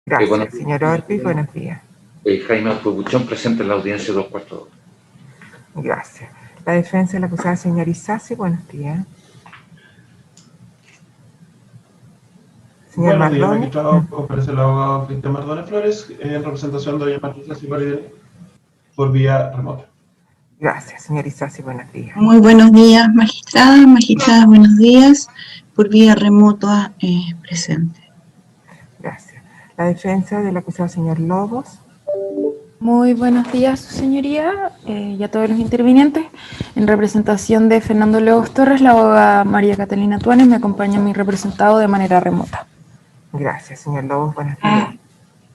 Gracias, señor Orpiz, buenos días. Jaime Orpibuchón, presente en la audiencia 242. Gracias. La defensa de la acusada, señor Isasi, buenos días. Señor Buenos días, Mardones. magistrado. Ofrece el abogado Cristian Mardones Flores en representación de doña Patricia Ciparide por vía remota. Gracias, señor Isasi, buenos días. Muy buenos días, magistrada. Magistrada, buenos días. Por vía remota presente. Gracias. La defensa del acusado, señor Lobos. Muy buenos días, su señoría, y a todos los intervinientes. En representación de Fernando Lobos Torres, la abogada María Catalina Tuanes me acompaña mi representado de manera remota. Gracias, señor Lobos, buenos días.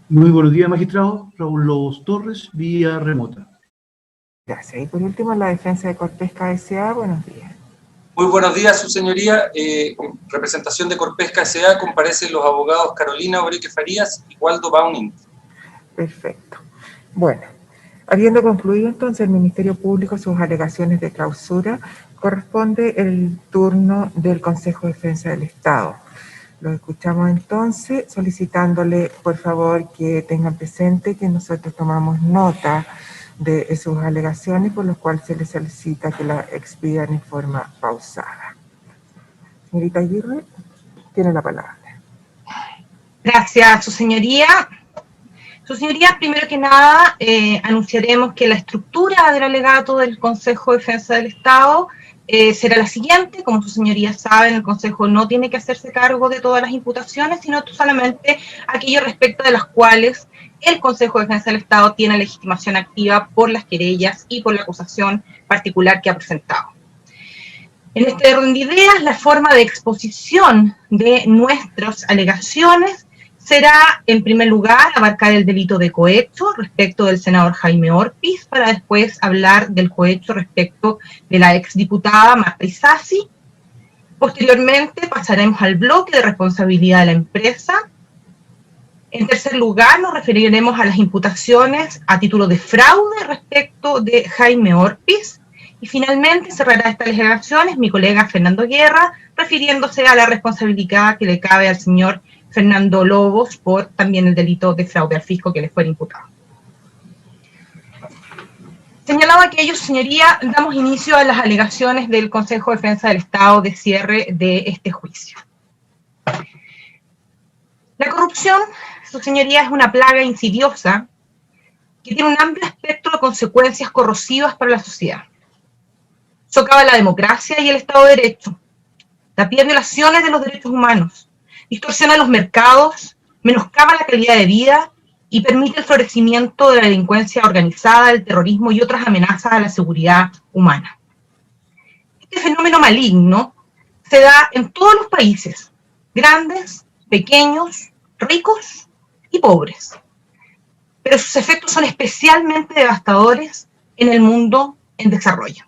Muy buenos días, magistrado. Raúl Lobos Torres, vía remota. Gracias. Y por último, la defensa de Corpesca S.A., buenos días. Muy buenos días, su señoría. En representación de Corpesca S.A. comparecen los abogados Carolina Oreque Farías y Waldo Bauning. Perfecto. Bueno, habiendo concluido entonces el Ministerio Público sus alegaciones de clausura, corresponde el turno del Consejo de Defensa del Estado. Lo escuchamos entonces, solicitándole, por favor, que tengan presente que nosotros tomamos nota de sus alegaciones, por lo cual se les solicita que la expidan en forma pausada. Señorita Aguirre, tiene la palabra. Gracias, su señoría. Su señoría, primero que nada, anunciaremos que la estructura del alegato del Consejo de Defensa del Estado será la siguiente. Como su señoría saben, el Consejo no tiene que hacerse cargo de todas las imputaciones, sino solamente aquello respecto de las cuales el Consejo de Defensa del Estado tiene legitimación activa por las querellas y por la acusación particular que ha presentado. En este orden de ideas, la forma de exposición de nuestras alegaciones será, en primer lugar, abarcar el delito de cohecho respecto del senador Jaime Orpiz, para después hablar del cohecho respecto de la exdiputada Marta Isasi. Posteriormente pasaremos al bloque de responsabilidad de la empresa. En tercer lugar, nos referiremos a las imputaciones a título de fraude respecto de Jaime Orpiz. Y finalmente cerrará estas alegaciones mi colega Fernando Guerra, refiriéndose a la responsabilidad que le cabe al señor Fernando Lobos por también el delito de fraude al fisco que le fue imputado. Señalado aquello, señoría, damos inicio a las alegaciones del Consejo de Defensa del Estado de cierre de este juicio. La corrupción, su señoría, es una plaga insidiosa que tiene un amplio espectro de consecuencias corrosivas para la sociedad. Socava la democracia y el Estado de Derecho, da pie a violaciones de los derechos humanos, distorsiona los mercados, menoscaba la calidad de vida y permite el florecimiento de la delincuencia organizada, el terrorismo y otras amenazas a la seguridad humana. Este fenómeno maligno se da en todos los países, grandes, pequeños, ricos y pobres, pero sus efectos son especialmente devastadores en el mundo en desarrollo.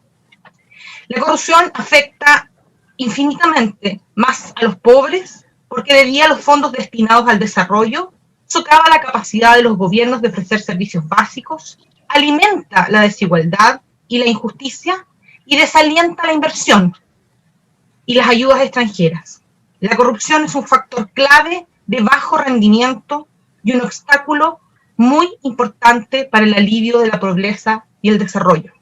La corrupción afecta infinitamente más a los pobres porque desvía los fondos destinados al desarrollo, socava la capacidad de los gobiernos de ofrecer servicios básicos, alimenta la desigualdad y la injusticia y desalienta la inversión y las ayudas extranjeras. La corrupción es un factor clave de bajo rendimiento y un obstáculo muy importante para el alivio de la pobreza y el desarrollo.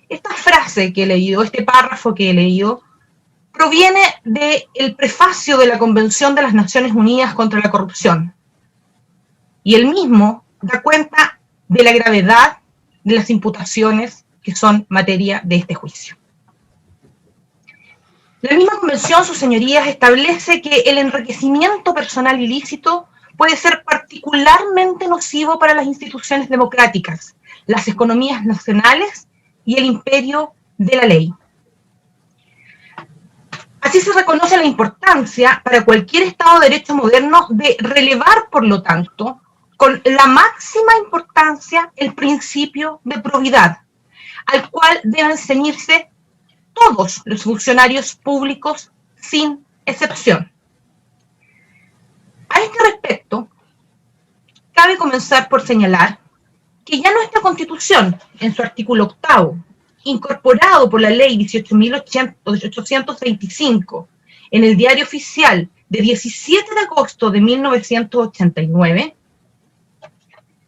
Esta frase que he leído, este párrafo que he leído, proviene del prefacio de la Convención de las Naciones Unidas contra la Corrupción. Y el mismo da cuenta de la gravedad de las imputaciones que son materia de este juicio. La misma Convención, sus señorías, establece que el enriquecimiento personal ilícito puede ser particularmente nocivo para las instituciones democráticas, las economías nacionales y el imperio de la ley. Así se reconoce la importancia para cualquier Estado de Derecho moderno de relevar, por lo tanto, con la máxima importancia el principio de probidad, al cual deben ceñirse todos los funcionarios públicos sin excepción. A este respecto, cabe comenzar por señalar que ya nuestra Constitución, en su artículo 8º, incorporado por la Ley 18.825 en el Diario Oficial de 17 de agosto de 1989,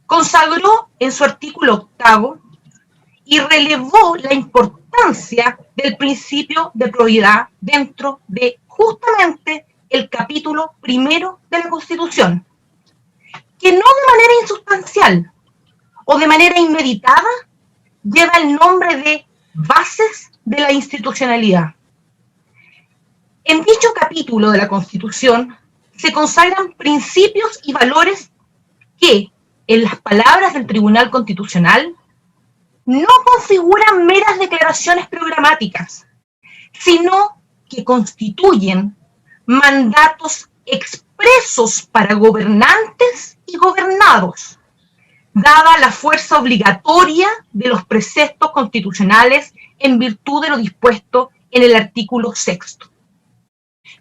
consagró en su artículo 8º y relevó la importancia del principio de probidad dentro de justamente el capítulo 1 de la Constitución, que no de manera insustancial o de manera inmediata lleva el nombre de bases de la institucionalidad. En dicho capítulo de la Constitución se consagran principios y valores que, en las palabras del Tribunal Constitucional, no configuran meras declaraciones programáticas, sino que constituyen mandatos expresos para gobernantes y gobernados, dada la fuerza obligatoria de los preceptos constitucionales en virtud de lo dispuesto en el artículo 6º.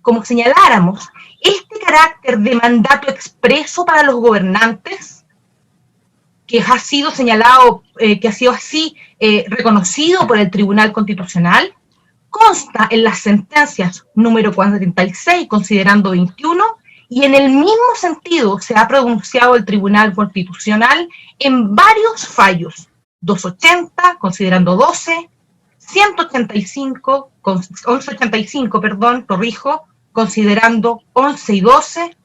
Como señaláramos, este carácter de mandato expreso para los gobernantes, que ha sido señalado, que ha sido así reconocido por el Tribunal Constitucional, consta en las sentencias número 46, considerando 21, y en el mismo sentido se ha pronunciado el Tribunal Constitucional en varios fallos, 280, considerando 12, 1185, considerando 11 y 12,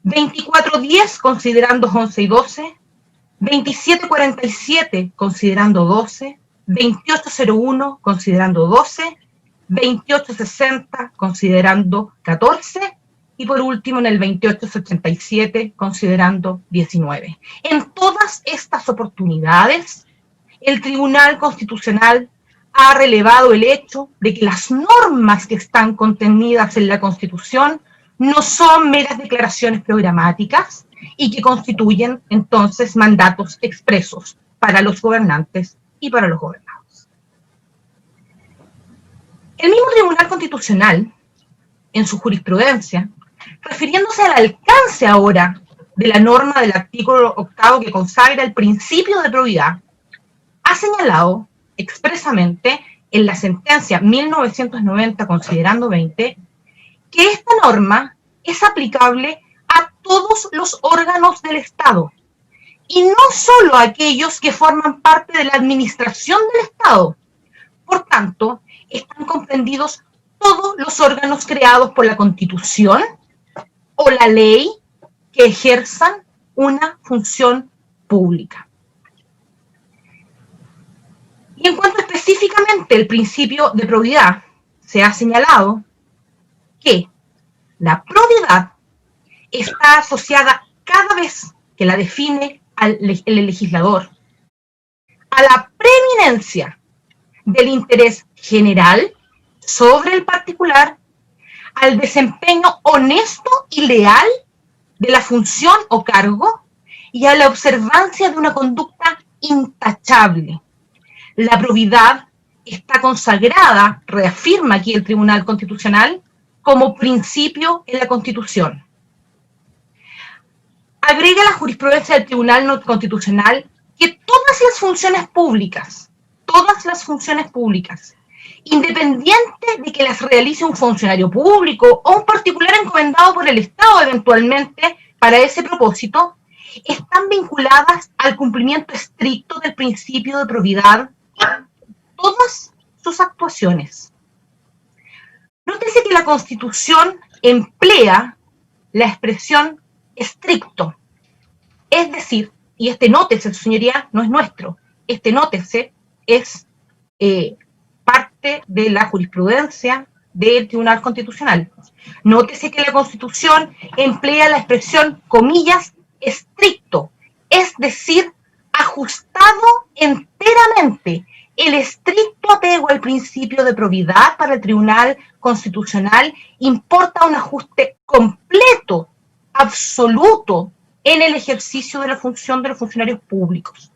2410, considerando 11 y 12, 2747, considerando 12, 2801, considerando 12, 2860, considerando 14, y por último en el 2887, considerando 19. En todas estas oportunidades, el Tribunal Constitucional ha relevado el hecho de que las normas que están contenidas en la Constitución no son meras declaraciones programáticas y que constituyen entonces mandatos expresos para los gobernantes y para los gobernados. El mismo Tribunal Constitucional, en su jurisprudencia, refiriéndose al alcance ahora de la norma del artículo 8º que consagra el principio de probidad, ha señalado expresamente en la sentencia 1990, considerando 20, que esta norma es aplicable a todos los órganos del Estado, y no solo a aquellos que forman parte de la administración del Estado. Por tanto, están comprendidos todos los órganos creados por la Constitución o la ley que ejerzan una función pública. Y en cuanto específicamente al principio de probidad, se ha señalado que la probidad está asociada cada vez que la define el legislador a la preeminencia del interés general sobre el particular, al desempeño honesto y leal de la función o cargo y a la observancia de una conducta intachable. La probidad está consagrada, reafirma aquí el Tribunal Constitucional, como principio en la Constitución. Agrega la jurisprudencia del Tribunal Constitucional que todas las funciones públicas, independiente de que las realice un funcionario público o un particular encomendado por el Estado eventualmente para ese propósito, están vinculadas al cumplimiento estricto del principio de probidad en todas sus actuaciones. Nótese que la Constitución emplea la expresión estricto, es decir, y este nótese, su señoría, no es nuestro, este nótese es parte de la jurisprudencia del Tribunal Constitucional. Nótese que la Constitución emplea la expresión, comillas, estricto, es decir, ajustado enteramente. El estricto apego al principio de probidad para el Tribunal Constitucional importa un ajuste completo, absoluto, en el ejercicio de la función de los funcionarios públicos.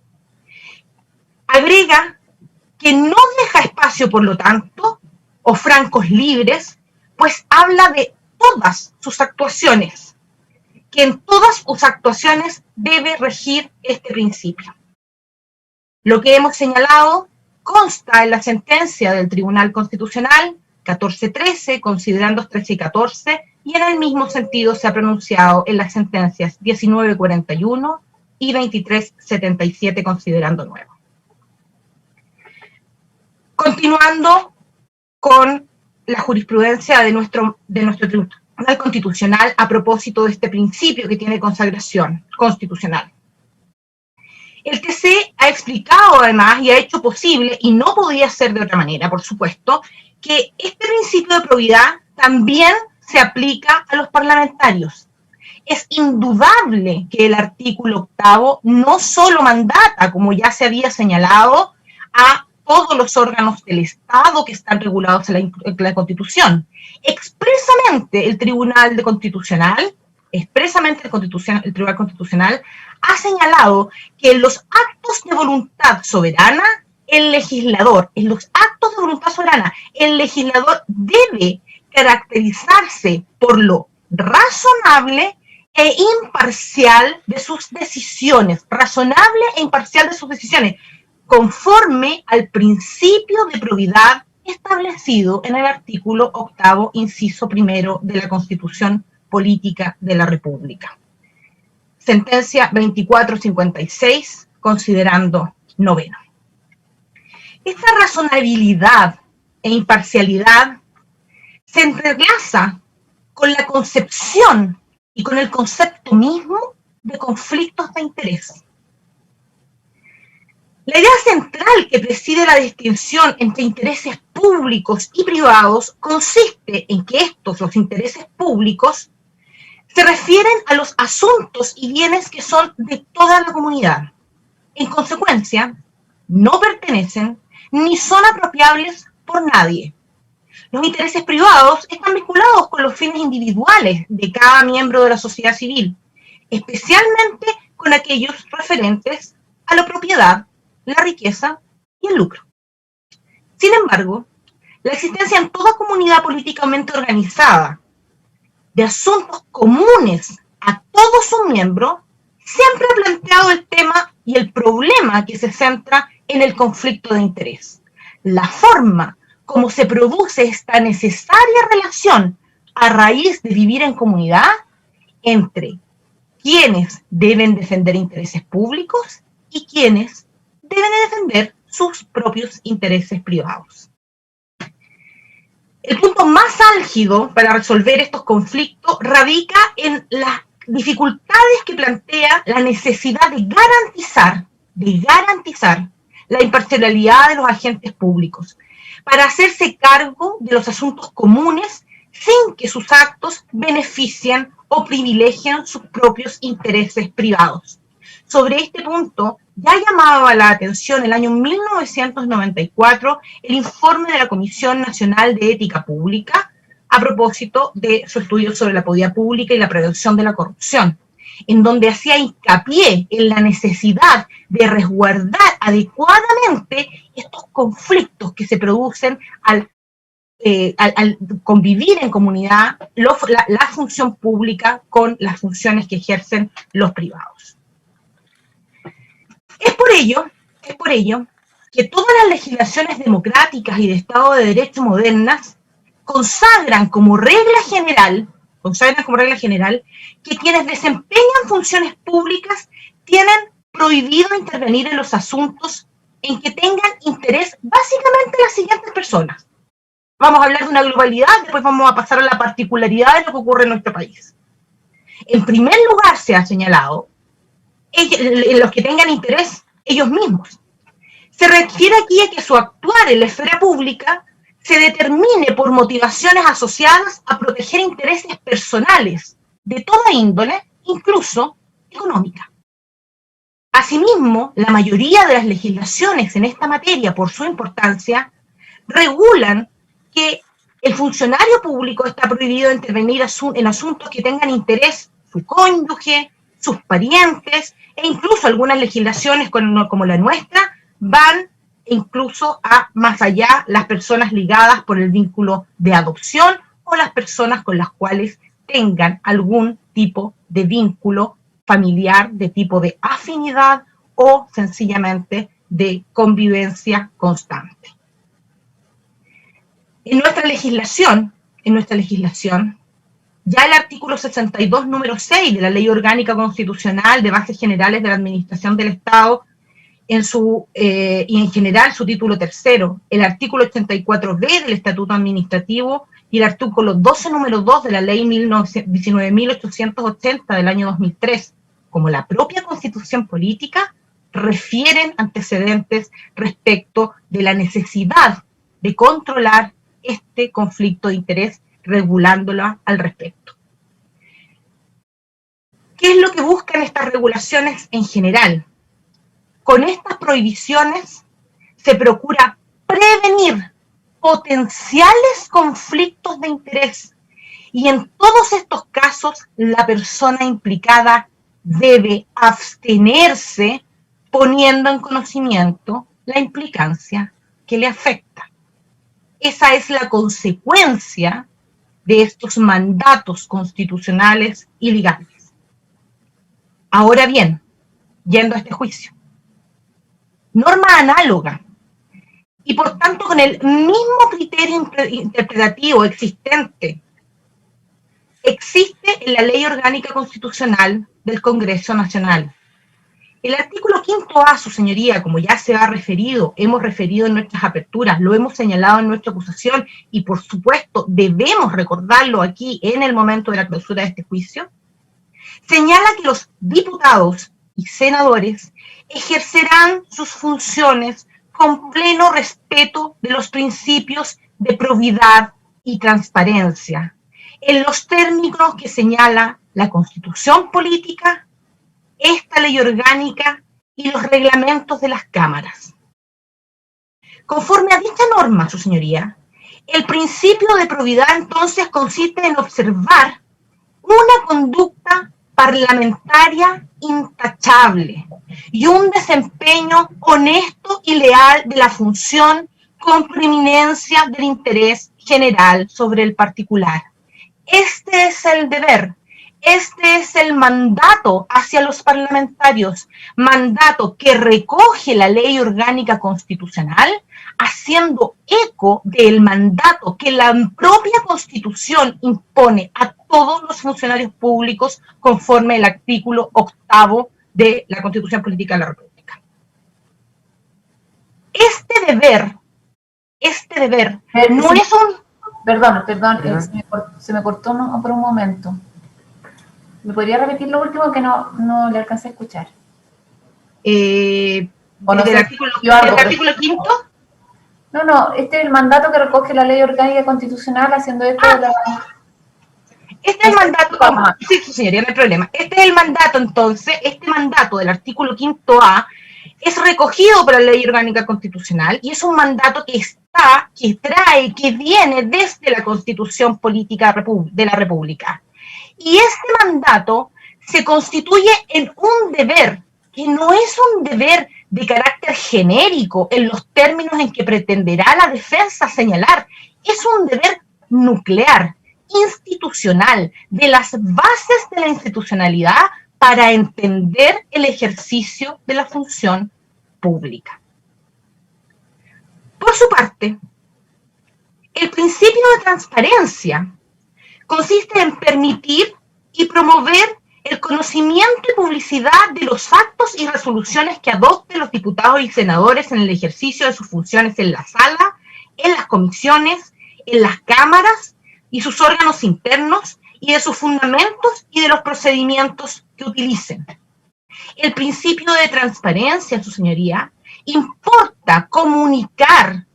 Agrega que no deja espacio, por lo tanto, o francos libres, pues habla de todas sus actuaciones, que en todas sus actuaciones debe regir este principio. Lo que hemos señalado consta en la sentencia del Tribunal Constitucional 1413, considerandos 13 y 14, y en el mismo sentido se ha pronunciado en las sentencias 1941 y 2377, considerando nuevo. Continuando con la jurisprudencia de nuestro Tribunal Constitucional a propósito de este principio que tiene consagración constitucional. El TC ha explicado además y ha hecho posible, y no podía ser de otra manera, por supuesto, que este principio de probidad también se aplica a los parlamentarios. Es indudable que el artículo 8 no solo mandata, como ya se había señalado, a todos los órganos del Estado que están regulados en la Constitución. Expresamente el Tribunal Constitucional ha señalado que en los actos de voluntad soberana, el legislador debe caracterizarse por lo razonable e imparcial de sus decisiones, conforme al principio de probidad establecido en el artículo 8, inciso 1 de la Constitución Política de la República. Sentencia 2456, considerando noveno. Esta razonabilidad e imparcialidad se entrelaza con la concepción y con el concepto mismo de conflictos de interés. La idea central que preside la distinción entre intereses públicos y privados consiste en que los intereses públicos, se refieren a los asuntos y bienes que son de toda la comunidad. En consecuencia, no pertenecen ni son apropiables por nadie. Los intereses privados están vinculados con los fines individuales de cada miembro de la sociedad civil, especialmente con aquellos referentes a la propiedad, la riqueza y el lucro. Sin embargo, la existencia en toda comunidad políticamente organizada de asuntos comunes a todos sus miembros siempre ha planteado el tema y el problema que se centra en el conflicto de interés. La forma como se produce esta necesaria relación a raíz de vivir en comunidad entre quienes deben defender intereses públicos y quienes deben defender sus propios intereses privados. El punto más álgido para resolver estos conflictos radica en las dificultades que plantea la necesidad de garantizar la imparcialidad de los agentes públicos para hacerse cargo de los asuntos comunes sin que sus actos beneficien o privilegien sus propios intereses privados. Sobre este punto, ya llamaba la atención el año 1994 el informe de la Comisión Nacional de Ética Pública a propósito de su estudio sobre la probidad pública y la prevención de la corrupción, en donde hacía hincapié en la necesidad de resguardar adecuadamente estos conflictos que se producen al convivir en comunidad la función pública con las funciones que ejercen los privados. Es por ello que todas las legislaciones democráticas y de Estado de Derecho modernas consagran como regla general que quienes desempeñan funciones públicas tienen prohibido intervenir en los asuntos en que tengan interés básicamente las siguientes personas. Vamos a hablar de una globalidad, después vamos a pasar a la particularidad de lo que ocurre en nuestro país. En primer lugar se ha señalado en los que tengan interés ellos mismos. Se refiere aquí a que su actuar en la esfera pública se determine por motivaciones asociadas a proteger intereses personales de toda índole, incluso económica. Asimismo, la mayoría de las legislaciones en esta materia, por su importancia, regulan que el funcionario público está prohibido intervenir en asuntos que tengan interés su cónyuge, sus parientes, e incluso algunas legislaciones como la nuestra van incluso a más allá las personas ligadas por el vínculo de adopción o las personas con las cuales tengan algún tipo de vínculo familiar de tipo de afinidad o sencillamente de convivencia constante. En nuestra legislación, ya el artículo 62, número 6 de la Ley Orgánica Constitucional de Bases Generales de la Administración del Estado, y en general su título tercero, el artículo 84b del Estatuto Administrativo y el artículo 12, número 2 de la Ley 19.880 del año 2003, como la propia Constitución Política, refieren antecedentes respecto de la necesidad de controlar este conflicto de interés, regulándola al respecto. ¿Qué es lo que buscan estas regulaciones en general? Con estas prohibiciones se procura prevenir potenciales conflictos de interés y en todos estos casos la persona implicada debe abstenerse poniendo en conocimiento la implicancia que le afecta. Esa es la consecuencia de estos mandatos constitucionales y legales. Ahora bien, yendo a este juicio, norma análoga y por tanto con el mismo criterio interpretativo existente existe en la Ley Orgánica Constitucional del Congreso Nacional. El artículo 5A, su señoría, como ya se ha referido, hemos referido en nuestras aperturas, lo hemos señalado en nuestra acusación y por supuesto debemos recordarlo aquí en el momento de la clausura de este juicio, señala que los diputados y senadores ejercerán sus funciones con pleno respeto de los principios de probidad y transparencia, en los términos que señala la Constitución Política, esta ley orgánica y los reglamentos de las cámaras. Conforme a dicha norma, su señoría, el principio de probidad entonces consiste en observar una conducta parlamentaria intachable y un desempeño honesto y leal de la función con preeminencia del interés general sobre el particular. Este es el deber. Este es el mandato hacia los parlamentarios, mandato que recoge la Ley Orgánica Constitucional, haciendo eco del mandato que la propia Constitución impone a todos los funcionarios públicos conforme al artículo 8 de la Constitución Política de la República. Este deber no es un... Perdón, se me cortó por un momento. ¿Me podría repetir lo último que no le alcancé a escuchar? ¿Del artículo 5? No, este es el mandato que recoge la Ley Orgánica Constitucional haciendo esto de la... Este es el mandato, sí, señoría, no hay problema. Este es el mandato, entonces, este mandato del artículo 5A es recogido por la Ley Orgánica Constitucional y es un mandato que viene desde la Constitución Política de la República. Y este mandato se constituye en un deber, que no es un deber de carácter genérico en los términos en que pretenderá la defensa señalar, es un deber nuclear, institucional, de las bases de la institucionalidad para entender el ejercicio de la función pública. Por su parte, el principio de transparencia consiste en permitir y promover el conocimiento y publicidad de los actos y resoluciones que adopten los diputados y senadores en el ejercicio de sus funciones en la sala, en las comisiones, en las cámaras y sus órganos internos, y de sus fundamentos y de los procedimientos que utilicen. El principio de transparencia, su señoría, importa comunicar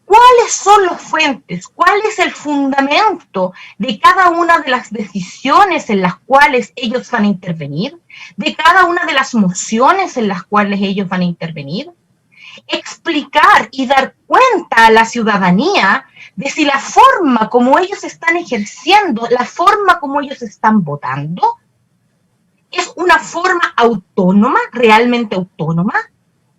cuáles son las fuentes, cuál es el fundamento de cada una de las decisiones en las cuales ellos van a intervenir, de cada una de las mociones en las cuales ellos van a intervenir, explicar y dar cuenta a la ciudadanía de si la forma como ellos están ejerciendo, la forma como ellos están votando, es una forma autónoma, realmente autónoma,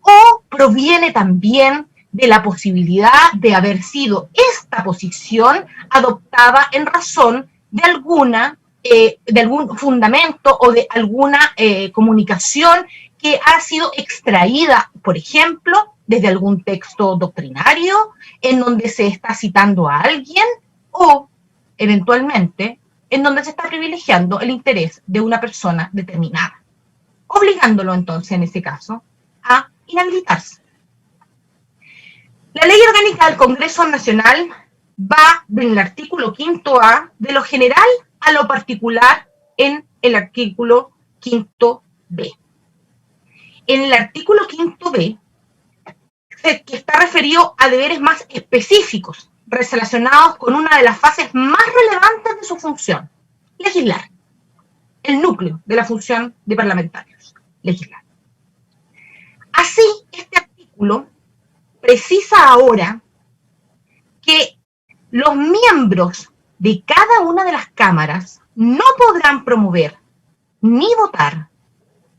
o proviene también de la posibilidad de haber sido esta posición adoptada en razón de algún fundamento o de alguna comunicación que ha sido extraída, por ejemplo, desde algún texto doctrinario en donde se está citando a alguien o, eventualmente, en donde se está privilegiando el interés de una persona determinada, obligándolo entonces, en ese caso, a inhabilitarse. La Ley Orgánica del Congreso Nacional va del artículo 5A de lo general a lo particular en el artículo 5B. En el artículo 5B, que está referido a deberes más específicos relacionados con una de las fases más relevantes de su función, legislar. El núcleo de la función de parlamentarios, legislar. Así, este artículo precisa ahora que los miembros de cada una de las cámaras no podrán promover ni votar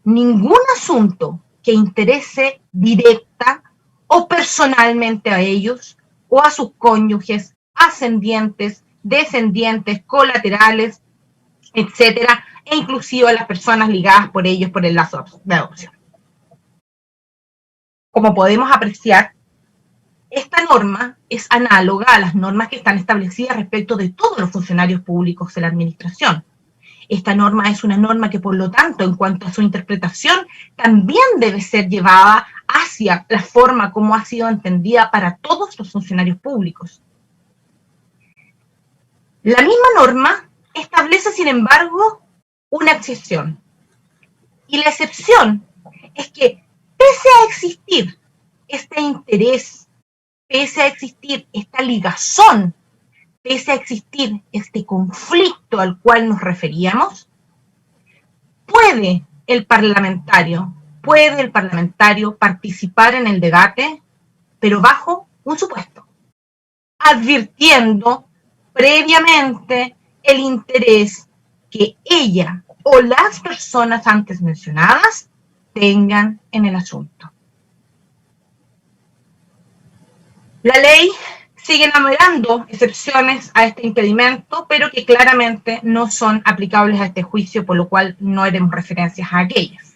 ningún asunto que interese directa o personalmente a ellos o a sus cónyuges, ascendientes, descendientes, colaterales, etcétera, e inclusive a las personas ligadas por ellos por el lazo de adopción. Como podemos apreciar, esta norma es análoga a las normas que están establecidas respecto de todos los funcionarios públicos de la administración. Esta norma es una norma que, por lo tanto, en cuanto a su interpretación, también debe ser llevada hacia la forma como ha sido entendida para todos los funcionarios públicos. La misma norma establece, sin embargo, una excepción. Y la excepción es que, pese a existir este interés, pese a existir esta ligazón, pese a existir este conflicto al cual nos referíamos, puede el parlamentario participar en el debate, pero bajo un supuesto, advirtiendo previamente el interés que ella o las personas antes mencionadas tengan en el asunto. La ley sigue enumerando excepciones a este impedimento, pero que claramente no son aplicables a este juicio, por lo cual no haremos referencias a aquellas.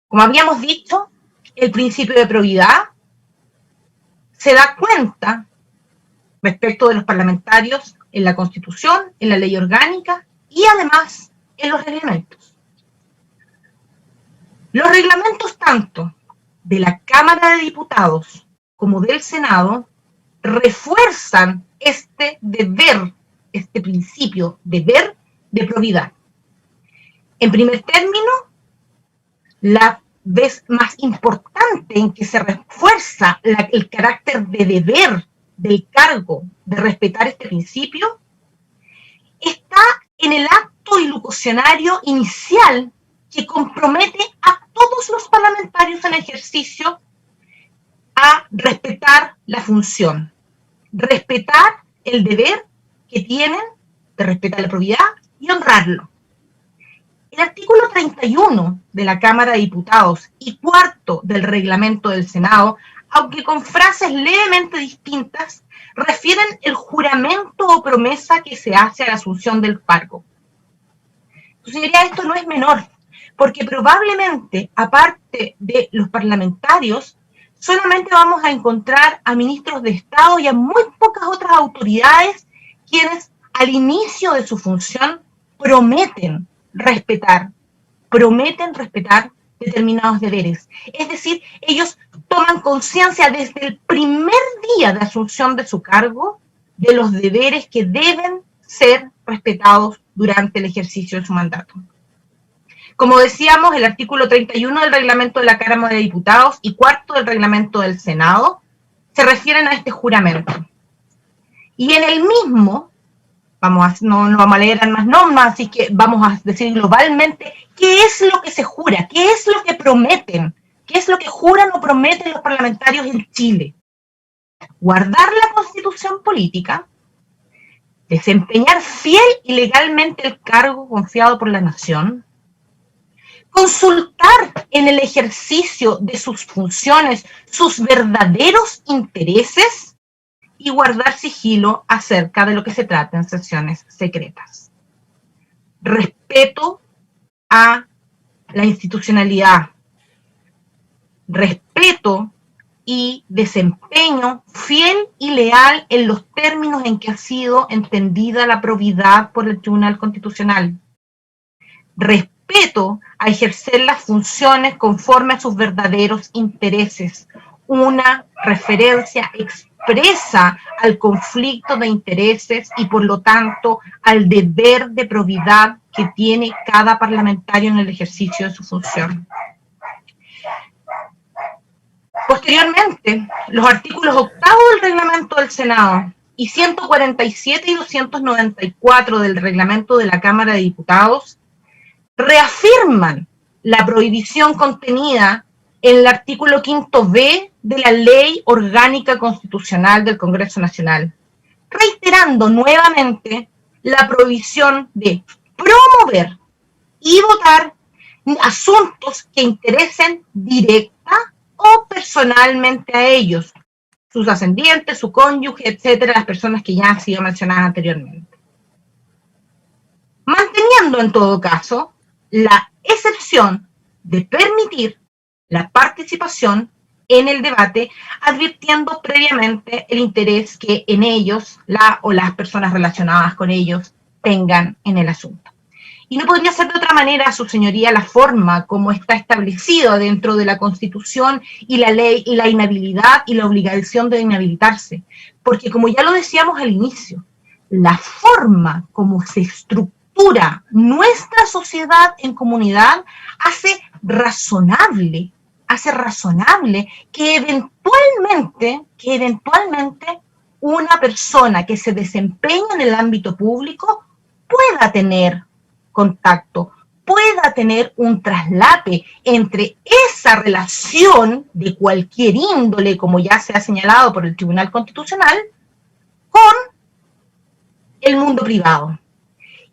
Como habíamos dicho, el principio de probidad se da cuenta respecto de los parlamentarios en la Constitución, en la ley orgánica y además en los reglamentos. Los reglamentos tanto de la Cámara de Diputados como del Senado refuerzan este deber, este principio, deber de probidad. En primer término, la vez más importante en que se refuerza el carácter de deber del cargo de respetar este principio está en el acto ilocucionario inicial que compromete a todos los parlamentarios en ejercicio a respetar la función, respetar el deber que tienen de respetar la probidad y honrarlo. El artículo 31 de la Cámara de Diputados y cuarto del reglamento del Senado, aunque con frases levemente distintas, refieren el juramento o promesa que se hace a la asunción del cargo. Su señoría, esto no es menor, porque probablemente, aparte de los parlamentarios, solamente vamos a encontrar a ministros de Estado y a muy pocas otras autoridades quienes al inicio de su función prometen respetar determinados deberes. Es decir, ellos toman conciencia desde el primer día de asunción de su cargo de los deberes que deben ser respetados durante el ejercicio de su mandato. Como decíamos, el artículo 31 del reglamento de la Cámara de Diputados y cuarto del reglamento del Senado se refieren a este juramento. Y en el mismo, no vamos a leer más normas, así que vamos a decir globalmente qué es lo que se jura, qué es lo que prometen, qué es lo que juran o prometen los parlamentarios en Chile. Guardar la Constitución política, desempeñar fiel y legalmente el cargo confiado por la nación, consultar en el ejercicio de sus funciones sus verdaderos intereses y guardar sigilo acerca de lo que se trata en sesiones secretas. Respeto a la institucionalidad, respeto y desempeño fiel y leal en los términos en que ha sido entendida la probidad por el Tribunal Constitucional. Respeto a ejercer las funciones conforme a sus verdaderos intereses. Una referencia expresa al conflicto de intereses y por lo tanto al deber de probidad que tiene cada parlamentario en el ejercicio de su función. Posteriormente, los artículos 8 del reglamento del Senado y 147 y 294 del reglamento de la Cámara de Diputados reafirman la prohibición contenida en el artículo 5b de la Ley Orgánica Constitucional del Congreso Nacional, reiterando nuevamente la prohibición de promover y votar asuntos que interesen directa o personalmente a ellos, sus ascendientes, su cónyuge, etcétera, las personas que ya han sido mencionadas anteriormente. Manteniendo en todo caso la excepción de permitir la participación en el debate, advirtiendo previamente el interés que en ellos, la o las personas relacionadas con ellos, tengan en el asunto. Y no podría ser de otra manera, su señoría, la forma como está establecido dentro de la Constitución y la ley y la inhabilidad y la obligación de inhabilitarse. Porque como ya lo decíamos al inicio, la forma como se estructura nuestra sociedad en comunidad hace razonable que eventualmente una persona que se desempeña en el ámbito público pueda tener contacto, pueda tener un traslape entre esa relación de cualquier índole, como ya se ha señalado por el Tribunal Constitucional, con el mundo privado.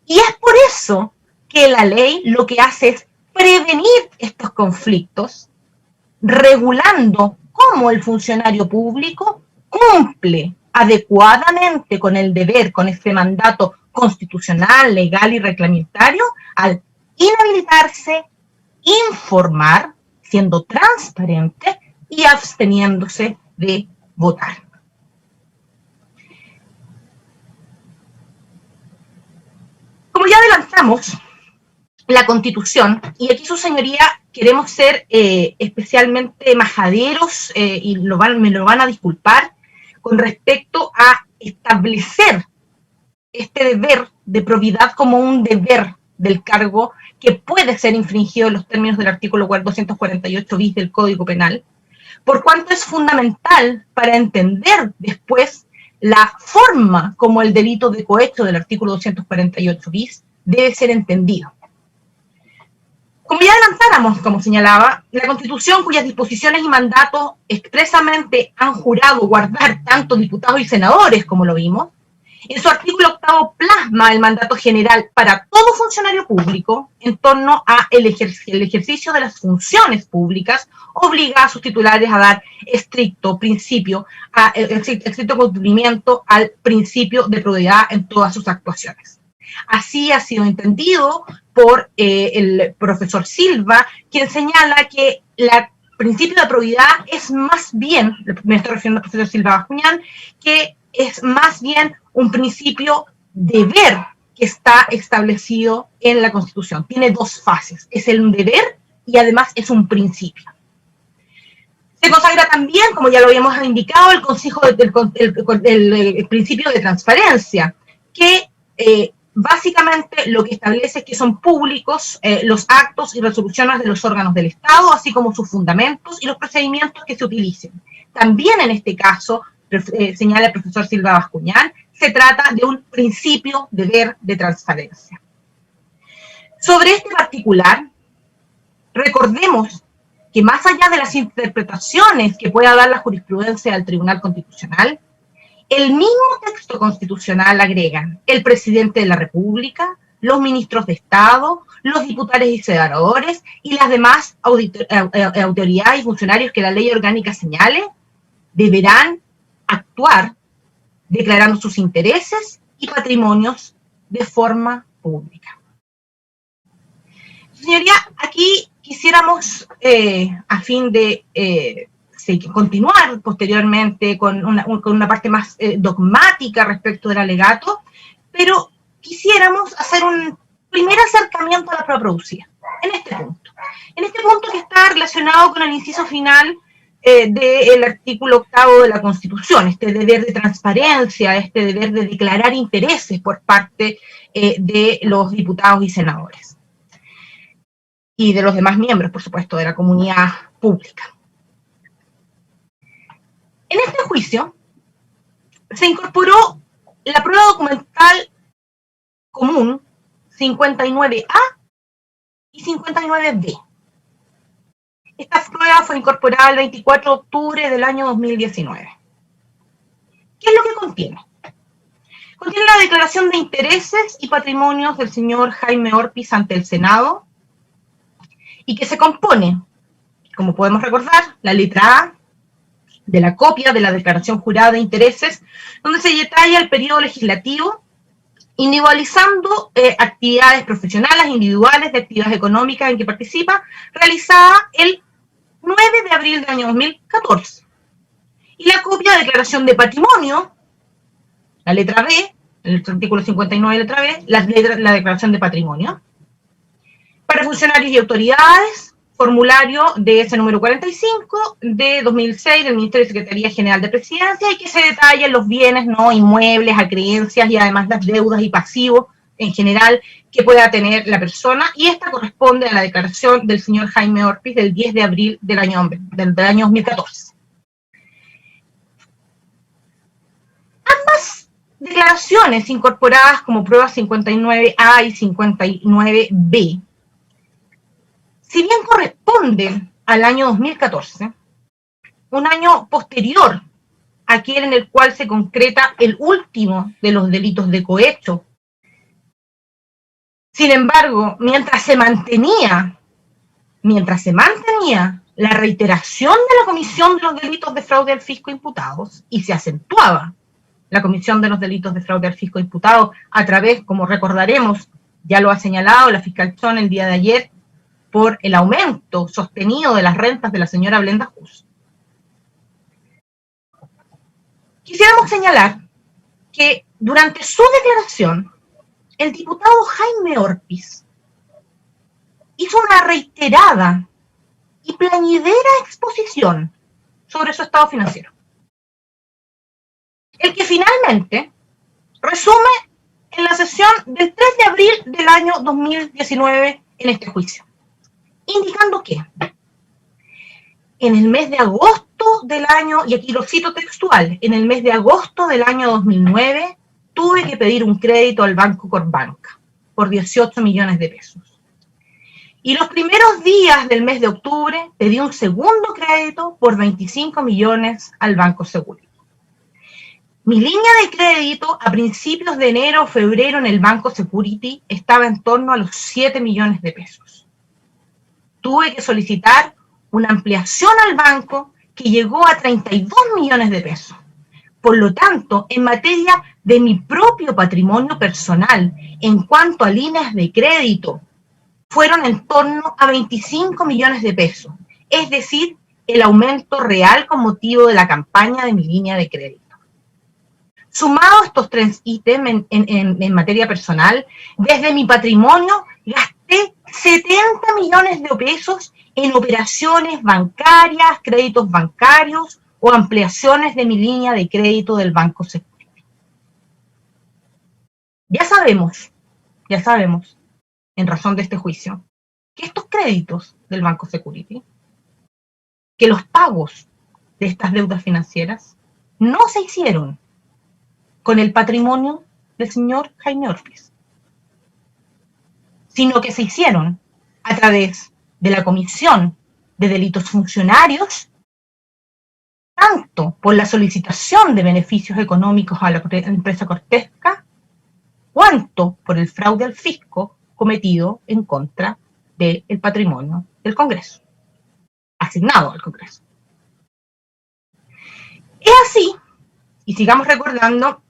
Y es por eso que la ley lo que hace es prevenir estos conflictos, regulando cómo el funcionario público cumple adecuadamente con el deber, con este mandato constitucional, legal y reglamentario, al inhabilitarse, informar, siendo transparente y absteniéndose de votar. Como ya adelantamos, la Constitución, y aquí su señoría queremos ser especialmente majaderos y me lo van a disculpar con respecto a establecer este deber de probidad como un deber del cargo que puede ser infringido en los términos del artículo 248 bis del Código Penal, por cuanto es fundamental para entender después la forma como el delito de cohecho del artículo 248 bis debe ser entendido. Como ya adelantáramos, como señalaba, la Constitución, cuyas disposiciones y mandatos expresamente han jurado guardar tanto diputados y senadores, como lo vimos, en su artículo 8 plasma el mandato general para todo funcionario público en torno a el ejercicio de las funciones públicas, obliga a sus titulares a dar estricto cumplimiento al principio de probidad en todas sus actuaciones. Así ha sido entendido por el profesor Silva, quien señala que el principio de probidad es más bien, me estoy refiriendo al profesor Silva Bascuñán, que es más bien un principio deber que está establecido en la Constitución. Tiene dos fases, es un deber y además es un principio. Se consagra también, como ya lo habíamos indicado, el principio de transparencia, que básicamente lo que establece es que son públicos los actos y resoluciones de los órganos del Estado, así como sus fundamentos y los procedimientos que se utilicen. También en este caso, señala el profesor Silva Bascuñán, se trata de un principio deber de transparencia. Sobre este particular, recordemos que más allá de las interpretaciones que pueda dar la jurisprudencia del Tribunal Constitucional, el mismo texto constitucional agrega el presidente de la República, los ministros de Estado, los diputados y senadores y las demás autoridades y funcionarios que la ley orgánica señale, deberán actuar declarando sus intereses y patrimonios de forma pública. Señoría, aquí quisiéramos a fin de continuar posteriormente con una parte más dogmática respecto del alegato, pero quisiéramos hacer un primer acercamiento a la prueba producida, en este punto. En este punto que está relacionado con el inciso final del artículo 8 de la Constitución, este deber de transparencia, este deber de declarar intereses por parte de los diputados y senadores. Y de los demás miembros, por supuesto, de la comunidad pública. En este juicio se incorporó la prueba documental común 59A y 59B. Esta prueba fue incorporada el 24 de octubre del año 2019. ¿Qué es lo que contiene? Contiene la declaración de intereses y patrimonios del señor Jaime Orpiz ante el Senado, y que se compone, como podemos recordar, la letra A de la copia de la declaración jurada de intereses, donde se detalla el periodo legislativo, individualizando actividades profesionales, individuales, de actividades económicas en que participa, realizada el 9 de abril del año 2014. Y la copia de declaración de patrimonio, la letra B, el artículo 59, letra B, la declaración de patrimonio. Para funcionarios y autoridades, formulario de ese número 45 de 2006 del Ministerio de Secretaría General de Presidencia, y que se detallan los bienes no inmuebles, acreencias y además las deudas y pasivos en general que pueda tener la persona, y esta corresponde a la declaración del señor Jaime Orpiz del 10 de abril del año 2014. Ambas declaraciones incorporadas como pruebas 59A y 59B, si bien corresponden al año 2014, un año posterior a aquel en el cual se concreta el último de los delitos de cohecho. Sin embargo, mientras se mantenía la reiteración de la comisión de los delitos de fraude al fisco imputados, y se acentuaba la comisión de los delitos de fraude al fisco imputados a través, como recordaremos, ya lo ha señalado la fiscal Chon el día de ayer, por el aumento sostenido de las rentas de la señora Blenda Hus. Quisiéramos señalar que durante su declaración, el diputado Jaime Orpiz hizo una reiterada y plañidera exposición sobre su estado financiero, el que finalmente resume en la sesión del 3 de abril del año 2019 en este juicio, indicando que en el mes de agosto del año, y aquí lo cito textual, en el mes de agosto del año 2009 tuve que pedir un crédito al Banco Corbanca por 18 millones de pesos. Y los primeros días del mes de octubre pedí un segundo crédito por 25 millones al Banco Security. Mi línea de crédito a principios de enero o febrero en el Banco Security estaba en torno a los 7 millones de pesos. Tuve que solicitar una ampliación al banco que llegó a 32 millones de pesos. Por lo tanto, en materia de mi propio patrimonio personal, en cuanto a líneas de crédito, fueron en torno a 25 millones de pesos. Es decir, el aumento real con motivo de la campaña de mi línea de crédito. Sumado a estos tres ítems en materia personal, desde mi patrimonio gasté 70 millones de pesos en operaciones bancarias, créditos bancarios o ampliaciones de mi línea de crédito del Banco Security. Ya sabemos, en razón de este juicio, que estos créditos del Banco Security, que los pagos de estas deudas financieras no se hicieron con el patrimonio del señor Jaime Orpiz, sino que se hicieron a través de la Comisión de Delitos Funcionarios, tanto por la solicitación de beneficios económicos a la empresa Cortesca, cuanto por el fraude al fisco cometido en contra del patrimonio del Congreso, asignado al Congreso. Es así, y sigamos recordando,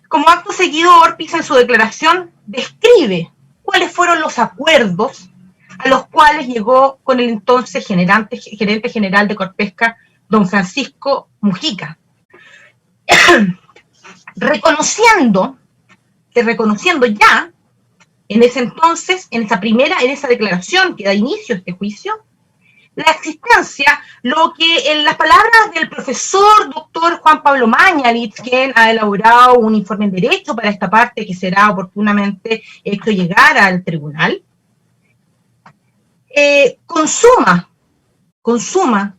como acto seguido Orpiz en su declaración describe cuáles fueron los acuerdos a los cuales llegó con el entonces gerente general de Corpesca, don Francisco Mujica, reconociendo ya en ese entonces, en esa declaración que da inicio a este juicio, la existencia, lo que en las palabras del profesor doctor Juan Pablo Mañalich, quien ha elaborado un informe en derecho para esta parte que será oportunamente hecho llegar al tribunal, consuma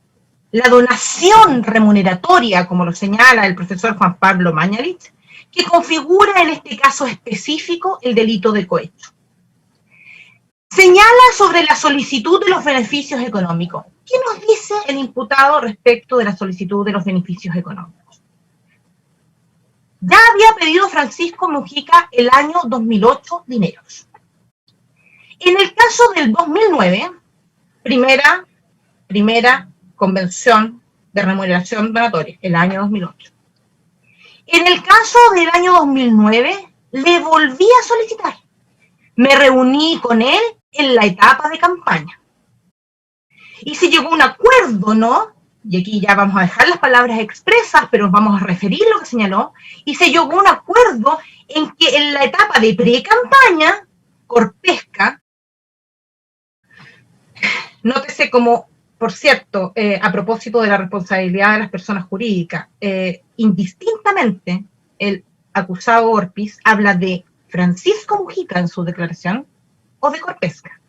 la donación remuneratoria, como lo señala el profesor Juan Pablo Mañalich, que configura en este caso específico el delito de cohecho. Señala sobre la solicitud de los beneficios económicos. ¿Qué nos dice el imputado respecto de la solicitud de los beneficios económicos? Ya había pedido Francisco Mujica el año 2008 dineros. En el caso del 2009, primera convención de remuneración donatoria, el año 2008. En el caso del año 2009, le volví a solicitar. Me reuní con él en la etapa de campaña. Y se llegó a un acuerdo, ¿no? Y aquí ya vamos a dejar las palabras expresas, pero vamos a referir lo que señaló. Y se llegó a un acuerdo en que en la etapa de pre-campaña, Corpesca, nótese como, por cierto, a propósito de la responsabilidad de las personas jurídicas, indistintamente el acusado Orpiz habla de Francisco Mujica en su declaración o de Corpesca.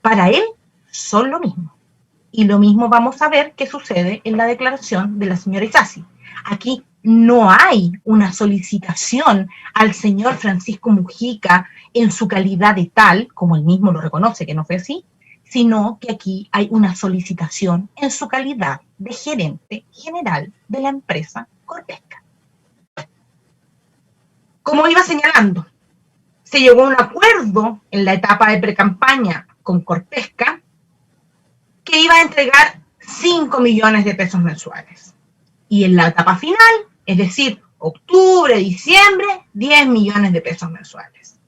Para él son lo mismo. Y lo mismo vamos a ver que sucede en la declaración de la señora Isasi. Aquí no hay una solicitación al señor Francisco Mujica en su calidad de tal, como él mismo lo reconoce que no fue así, sino que aquí hay una solicitación en su calidad de gerente general de la empresa Corpesca. Como iba señalando, se llegó a un acuerdo en la etapa de precampaña con Corpesca que iba a entregar 5 millones de pesos mensuales. Y en la etapa final, es decir, octubre, diciembre, 10 millones de pesos mensuales.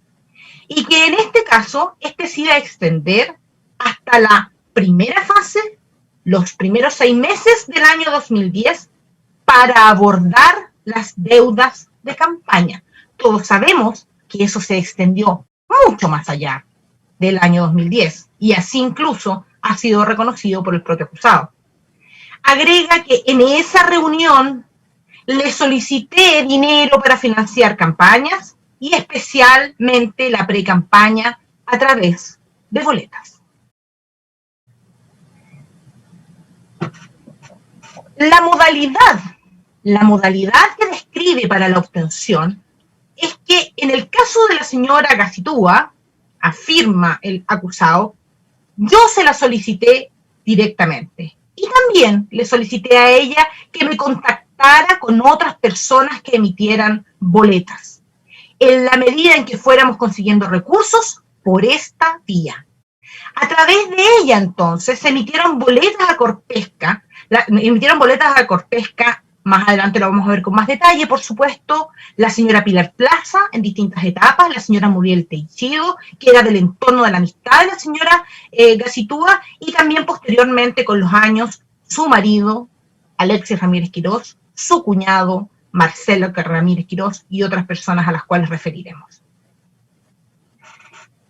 Y que en este caso, se iba a extender hasta la primera fase, los primeros 6 meses del año 2010, para abordar las deudas de campaña. Todos sabemos que eso se extendió mucho más allá del año 2010, y así incluso ha sido reconocido por el propio acusado. Agrega que en esa reunión le solicité dinero para financiar campañas y especialmente la pre-campaña a través de boletas. La modalidad que describe para la obtención es que en el caso de la señora Gacitúa, afirma el acusado, yo se la solicité directamente. Y también le solicité a ella que me contactara con otras personas que emitieran boletas, en la medida en que fuéramos consiguiendo recursos por esta vía. A través de ella, entonces, se emitieron boletas a Corpesca, más adelante lo vamos a ver con más detalle, por supuesto, la señora Pilar Plaza en distintas etapas, la señora Muriel Teichido, que era del entorno de la amistad de la señora Gacitúa, y también posteriormente con los años su marido, Alexis Ramírez Quirós, su cuñado, Marcelo Ramírez Quirós, y otras personas a las cuales referiremos.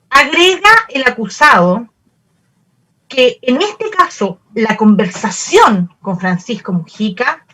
Agrega el acusado que en este caso la conversación con Francisco Mujica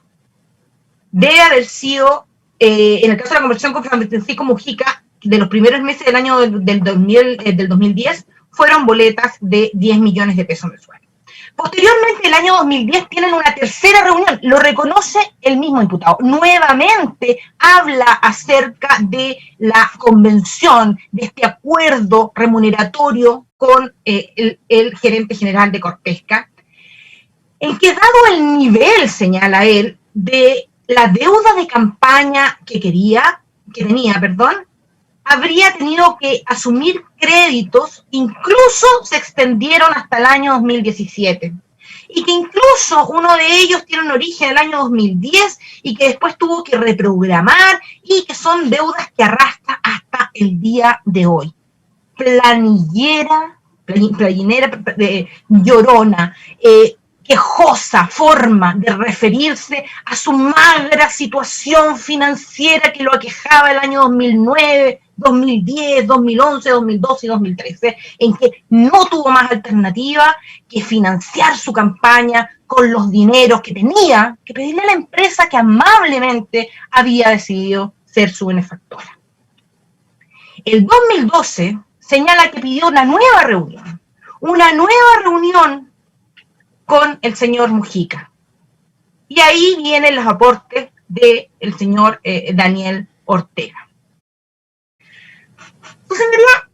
debe haber sido, en el caso de la conversación con Francisco Mujica, de los primeros meses del año del 2010, fueron boletas de 10 millones de pesos mensuales. Posteriormente, el año 2010, tienen una tercera reunión, lo reconoce el mismo imputado. Nuevamente habla acerca de la convención, de este acuerdo remuneratorio con el gerente general de Corpesca, en que dado el nivel, señala él, de la deuda de campaña que tenía, habría tenido que asumir créditos, incluso se extendieron hasta el año 2017, y que incluso uno de ellos tiene un origen en el año 2010 y que después tuvo que reprogramar, y que son deudas que arrastra hasta el día de hoy. Planillera playinera, llorona, quejosa forma de referirse a su magra situación financiera que lo aquejaba el año 2009, 2010, 2011, 2012 y 2013, en que no tuvo más alternativa que financiar su campaña con los dineros que tenía que pedirle a la empresa que amablemente había decidido ser su benefactora. El 2012 señala que pidió una nueva reunión con el señor Mujica. Y ahí vienen los aportes del señor Daniel Ortega. Su señoría,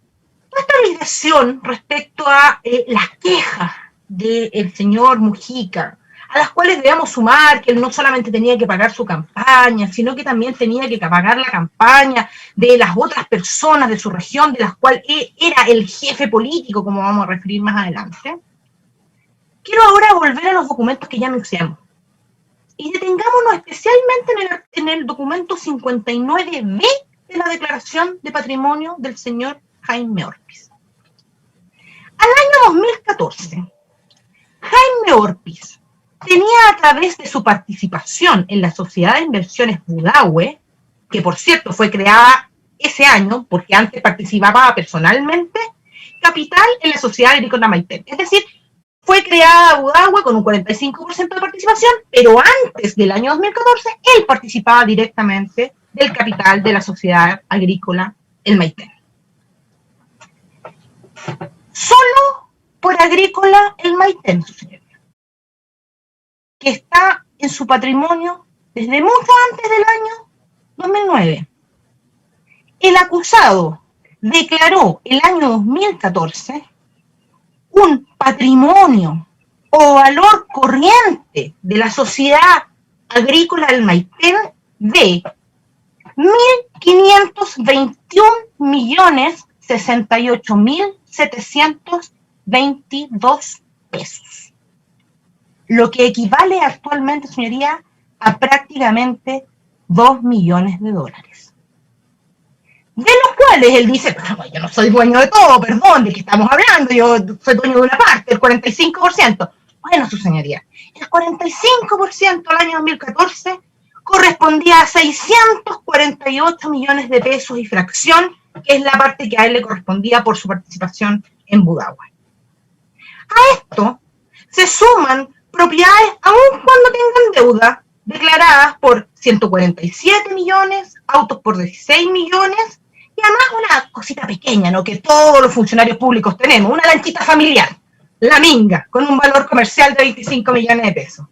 nuestra obligación respecto a las quejas del señor Mujica, a las cuales debemos sumar que él no solamente tenía que pagar su campaña, sino que también tenía que pagar la campaña de las otras personas de su región, de las cuales era el jefe político, como vamos a referir más adelante. Quiero ahora volver a los documentos que ya anunciamos. Y detengámonos especialmente en el documento 59B de la Declaración de Patrimonio del señor Jaime Orpiz. Al año 2014, Jaime Orpiz tenía, a través de su participación en la Sociedad de Inversiones Budahue, que por cierto fue creada ese año, porque antes participaba personalmente, capital en la Sociedad Agrícola Maitén. Es decir, fue creada Budahue con un 45% de participación, pero antes del año 2014, él participaba directamente del capital de la Sociedad Agrícola El Maitén. Solo por Agrícola El Maitén, su señoría, que está en su patrimonio desde mucho antes del año 2009. El acusado declaró el año 2014 un patrimonio o valor corriente de la Sociedad Agrícola del Maitén de 1.521.068.722 pesos, lo que equivale actualmente, señoría, a prácticamente 2 millones de dólares. De los cuales él dice, pero yo no soy dueño de todo, perdón, ¿de qué estamos hablando? Yo soy dueño de una parte, el 45%. Bueno, su señoría, el 45% al año 2014 correspondía a 648 millones de pesos y fracción, que es la parte que a él le correspondía por su participación en Budahue. A esto se suman propiedades, aun cuando tengan deuda, declaradas por 147 millones, autos por 16 millones, y además una cosita pequeña, ¿no?, que todos los funcionarios públicos tenemos, una lanchita familiar, la Minga, con un valor comercial de 25 millones de pesos.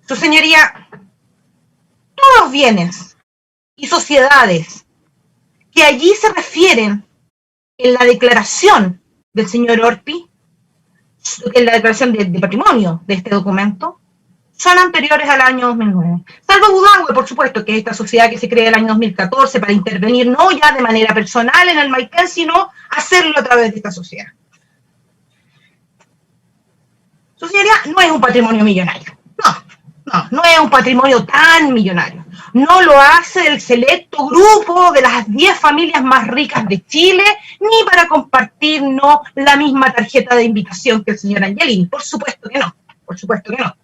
Su señoría, todos los bienes y sociedades que allí se refieren en la declaración del señor Orpiz, en la declaración de patrimonio de este documento, son anteriores al año 2009. Salvo Budahue, por supuesto, que es esta sociedad que se crea el año 2014 para intervenir no ya de manera personal en el Maitén, sino hacerlo a través de esta sociedad. Su señoría, no es un patrimonio millonario. No es un patrimonio tan millonario. No lo hace el selecto grupo de las 10 familias más ricas de Chile, ni para compartir la misma tarjeta de invitación que el señor Angelini. Por supuesto que no.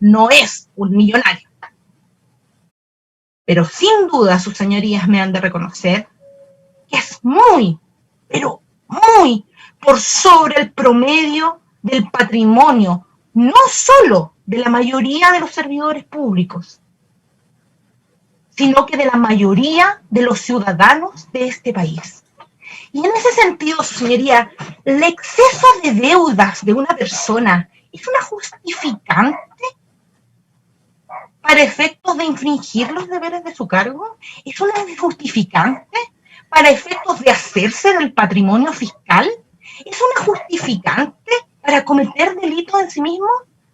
No es un millonario. Pero sin duda, sus señorías me han de reconocer que es muy, pero muy por sobre el promedio del patrimonio, no solo de la mayoría de los servidores públicos, sino que de la mayoría de los ciudadanos de este país. Y en ese sentido, su señoría, el exceso de deudas de una persona es una justificante para efectos de infringir los deberes de su cargo, es una justificante para efectos de hacerse del patrimonio fiscal, es una justificante para cometer delitos en sí mismo.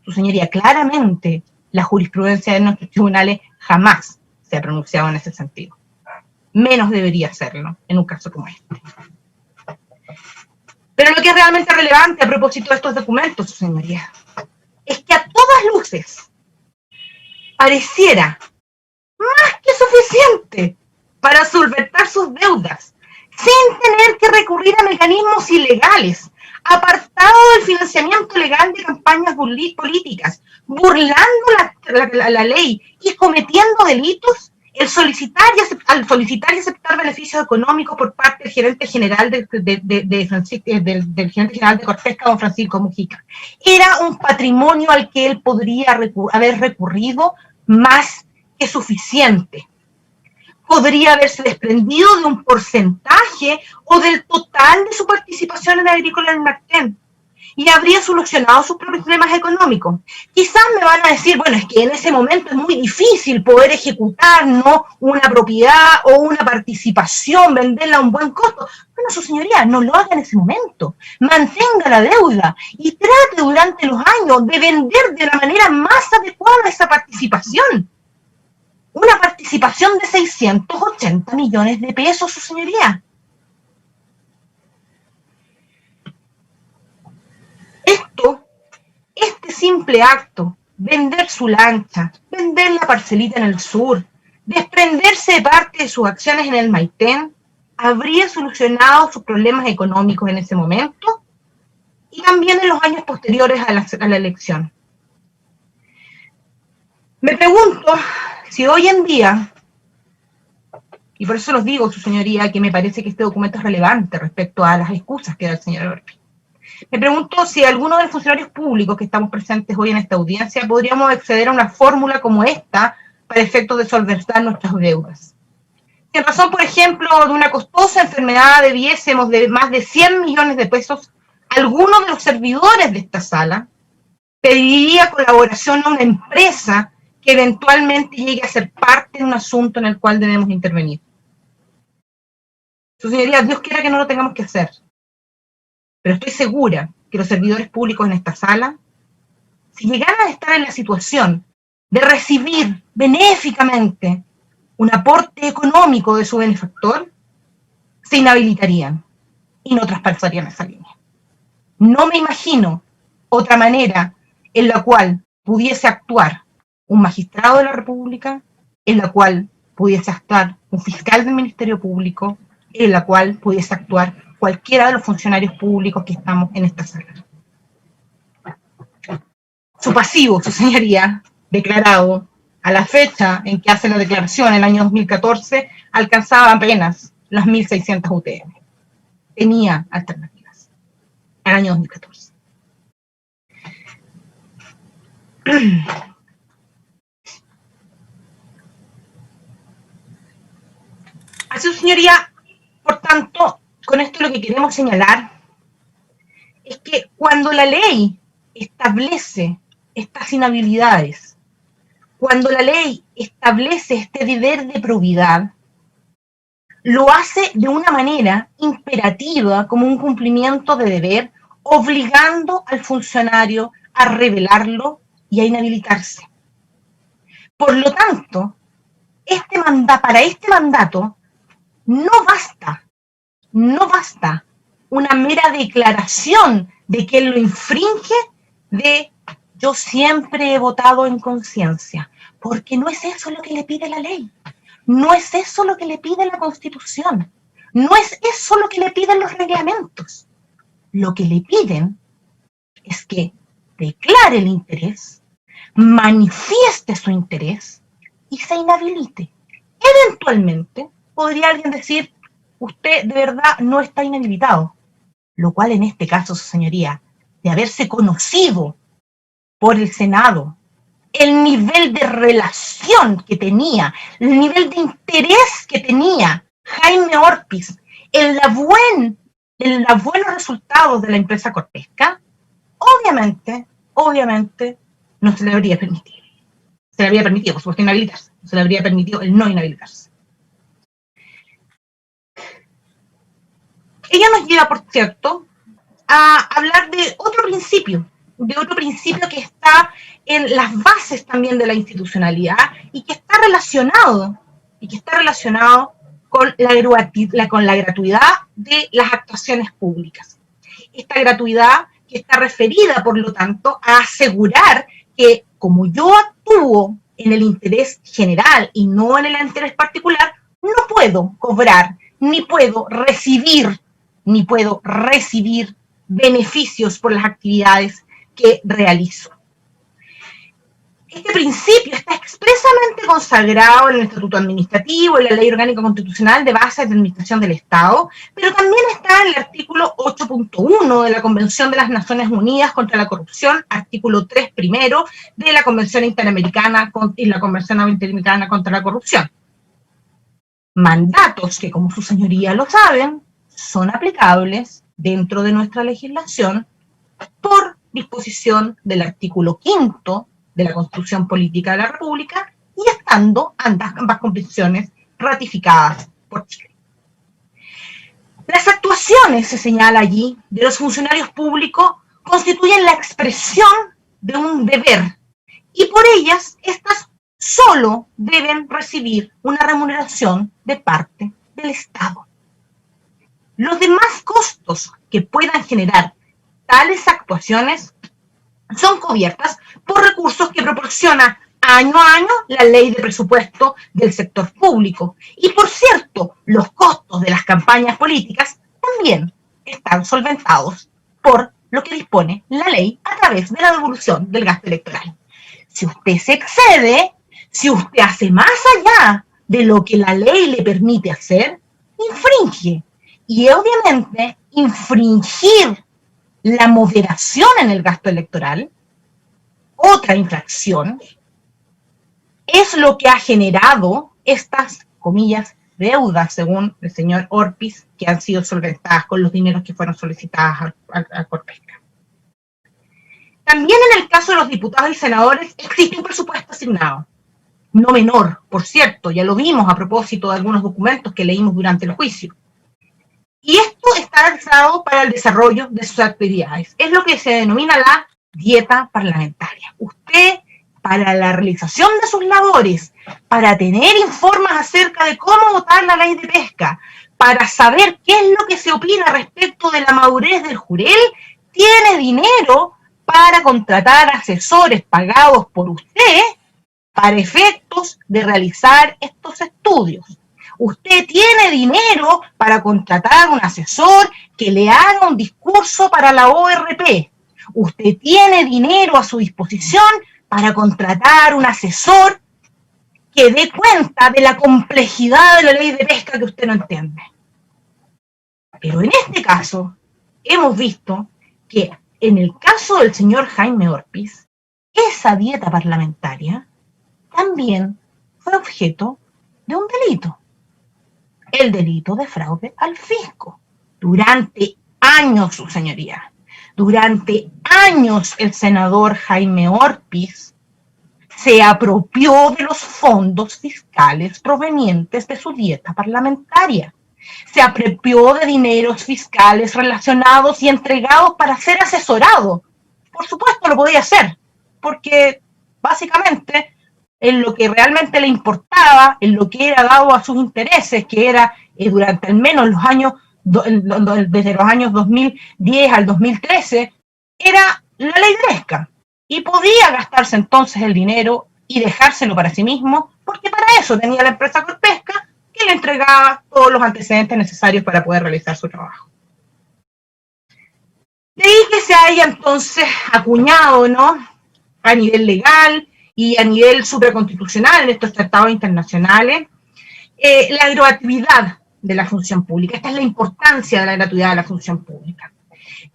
Su señoría, claramente la jurisprudencia de nuestros tribunales jamás se ha pronunciado en ese sentido. Menos debería hacerlo en un caso como este. Pero lo que es realmente relevante a propósito de estos documentos, su señoría, es que a todas luces pareciera más que suficiente para solventar sus deudas, sin tener que recurrir a mecanismos ilegales, apartado del financiamiento legal de campañas políticas, burlando la ley y cometiendo delitos, al solicitar y aceptar beneficios económicos por parte del gerente general del gerente general de Corpesca, don Francisco Mujica. Era un patrimonio al que él podría haber recurrido más que suficiente. Podría haberse desprendido de un porcentaje o del total de su participación en Agrícola del Marquén y habría solucionado sus problemas económicos. Quizás me van a decir, bueno, es que en ese momento es muy difícil poder ejecutar, ¿no?, una propiedad o una participación, venderla a un buen costo. Bueno, su señoría, no lo haga en ese momento. Mantenga la deuda y trate durante los años de vender de la manera más adecuada esa participación. Una participación de 680 millones de pesos, su señoría. Este simple acto, vender su lancha, vender la parcelita en el sur, desprenderse de parte de sus acciones en el Maitén, habría solucionado sus problemas económicos en ese momento y también en los años posteriores a la elección. Me pregunto si hoy en día, y por eso los digo, su señoría, que me parece que este documento es relevante respecto a las excusas que da el señor Orpi. Me pregunto si alguno de los funcionarios públicos que estamos presentes hoy en esta audiencia podríamos acceder a una fórmula como esta para efectos de solventar nuestras deudas. Si en razón, por ejemplo, de una costosa enfermedad debiésemos de más de 100 millones de pesos, alguno de los servidores de esta sala pediría colaboración a una empresa que eventualmente llegue a ser parte de un asunto en el cual debemos intervenir. Su señoría, Dios quiera que no lo tengamos que hacer. Pero estoy segura que los servidores públicos en esta sala, si llegaran a estar en la situación de recibir benéficamente un aporte económico de su benefactor, se inhabilitarían y no traspasarían esa línea. No me imagino otra manera en la cual pudiese actuar un magistrado de la República, en la cual pudiese actuar un fiscal del Ministerio Público, en la cual pudiese actuar cualquiera de los funcionarios públicos que estamos en esta sala. Su pasivo, su señoría, declarado a la fecha en que hace la declaración, el año 2014, alcanzaba apenas las 1.600 UTM. Tenía alternativas al año 2014. Así, su señoría, por tanto, con esto lo que queremos señalar es que cuando la ley establece estas inhabilidades, cuando la ley establece este deber de probidad, lo hace de una manera imperativa, como un cumplimiento de deber, obligando al funcionario a revelarlo y a inhabilitarse. Por lo tanto, para este mandato no basta una mera declaración de que él lo infringe, de yo siempre he votado en conciencia, porque no es eso lo que le pide la ley, no es eso lo que le pide la Constitución, no es eso lo que le piden los reglamentos. Lo que le piden es que declare el interés, manifieste su interés y se inhabilite. Eventualmente, podría alguien decir, usted de verdad no está inhabilitado, lo cual en este caso, su señoría, de haberse conocido por el Senado el nivel de relación que tenía, el nivel de interés que tenía Jaime Orpiz en los buenos resultados de la empresa Corpesca, obviamente no se le habría permitido. Se le habría permitido, por supuesto, inhabilitarse, se le habría permitido el no inhabilitarse. Ella nos lleva, por cierto, a hablar de otro principio que está en las bases también de la institucionalidad y que está relacionado con la gratuidad de las actuaciones públicas. Esta gratuidad que está referida, por lo tanto, a asegurar que como yo actúo en el interés general y no en el interés particular, no puedo cobrar ni puedo recibir beneficios por las actividades que realizo. Este principio está expresamente consagrado en el Estatuto Administrativo, en la Ley Orgánica Constitucional de Bases de Administración del Estado, pero también está en el artículo 8.1 de la Convención de las Naciones Unidas contra la Corrupción, artículo 3 primero de la Convención Interamericana y la Convención Interamericana contra la Corrupción. Mandatos que, como su señoría lo saben, son aplicables dentro de nuestra legislación por disposición del artículo 5 de la Constitución Política de la República y estando ambas convenciones ratificadas por Chile. Las actuaciones, se señala allí, de los funcionarios públicos constituyen la expresión de un deber y por ellas estas solo deben recibir una remuneración de parte del Estado. Los demás costos que puedan generar tales actuaciones son cubiertas por recursos que proporciona año a año la ley de presupuesto del sector público. Y por cierto, los costos de las campañas políticas también están solventados por lo que dispone la ley a través de la devolución del gasto electoral. Si usted se excede, si usted hace más allá de lo que la ley le permite hacer, infringe. Y obviamente infringir la moderación en el gasto electoral, otra infracción, es lo que ha generado estas, comillas, deudas, según el señor Orpiz, que han sido solventadas con los dineros que fueron solicitadas a Corpesca. También en el caso de los diputados y senadores existe un presupuesto asignado, no menor, por cierto, ya lo vimos a propósito de algunos documentos que leímos durante el juicio. Y esto está realizado para el desarrollo de sus actividades. Es lo que se denomina la dieta parlamentaria. Usted, para la realización de sus labores, para tener informes acerca de cómo votar la ley de pesca, para saber qué es lo que se opina respecto de la madurez del jurel, tiene dinero para contratar asesores pagados por usted para efectos de realizar estos estudios. Usted tiene dinero para contratar a un asesor que le haga un discurso para la ORP. Usted tiene dinero a su disposición para contratar un asesor que dé cuenta de la complejidad de la ley de pesca que usted no entiende. Pero en este caso, hemos visto que en el caso del señor Jaime Orpiz, esa dieta parlamentaria también fue objeto de un delito. El delito de fraude al fisco. Durante años, su señoría, durante años el senador Jaime Orpiz se apropió de los fondos fiscales provenientes de su dieta parlamentaria. Se apropió de dineros fiscales relacionados y entregados para ser asesorado. Por supuesto lo podía hacer, porque básicamente en lo que realmente le importaba, en lo que era dado a sus intereses, que era durante al menos los años, desde los años 2010 al 2013, era la ley de pesca. Y podía gastarse entonces el dinero y dejárselo para sí mismo, porque para eso tenía la empresa Corpesca, que le entregaba todos los antecedentes necesarios para poder realizar su trabajo. De ahí que se haya entonces acuñado, ¿no?, a nivel legal y a nivel supraconstitucional en estos tratados internacionales, la gratuidad de la función pública. Esta es la importancia de la gratuidad de la función pública,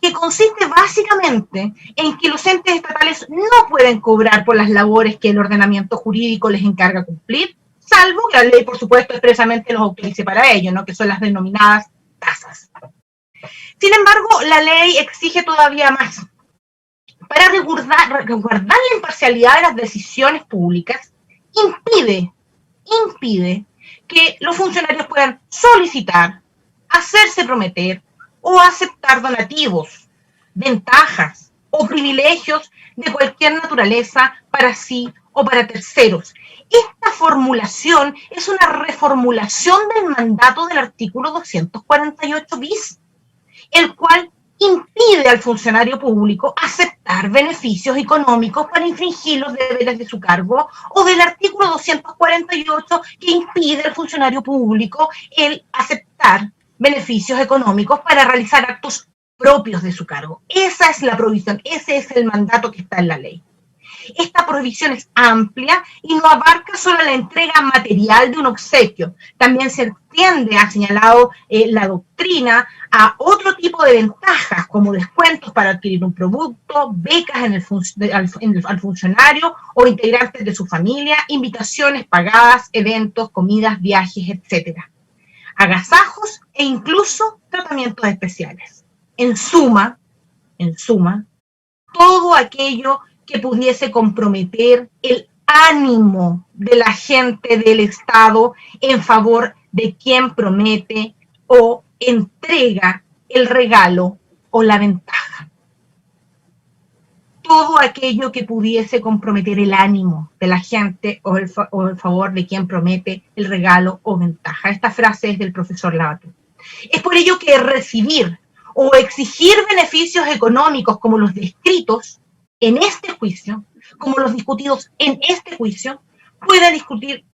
que consiste básicamente en que los entes estatales no pueden cobrar por las labores que el ordenamiento jurídico les encarga cumplir, salvo que la ley, por supuesto, expresamente los autorice para ello, ¿no?, que son las denominadas tasas. Sin embargo, la ley exige todavía más. Para resguardar la imparcialidad de las decisiones públicas, impide que los funcionarios puedan solicitar, hacerse prometer o aceptar donativos, ventajas o privilegios de cualquier naturaleza para sí o para terceros. Esta formulación es una reformulación del mandato del artículo 248 bis, el cual impide al funcionario público aceptar beneficios económicos para infringir los deberes de su cargo, o del artículo 248 que impide al funcionario público el aceptar beneficios económicos para realizar actos propios de su cargo. Esa es la prohibición, ese es el mandato que está en la ley. Esta prohibición es amplia y no abarca solo la entrega material de un obsequio. También se extiende, ha señalado la doctrina, a otro tipo de ventajas, como descuentos para adquirir un producto, becas al funcionario o integrantes de su familia, invitaciones pagadas, eventos, comidas, viajes, etc. Agasajos e incluso tratamientos especiales. En suma, todo aquello que pudiese comprometer el ánimo de la gente del Estado en favor de quien promete o entrega el regalo o la ventaja. Todo aquello que pudiese comprometer el ánimo de la gente o en favor de quien promete el regalo o ventaja. Esta frase es del profesor Lavater. Es por ello que recibir o exigir beneficios económicos como los descritos en este juicio, como los discutidos en este juicio, puede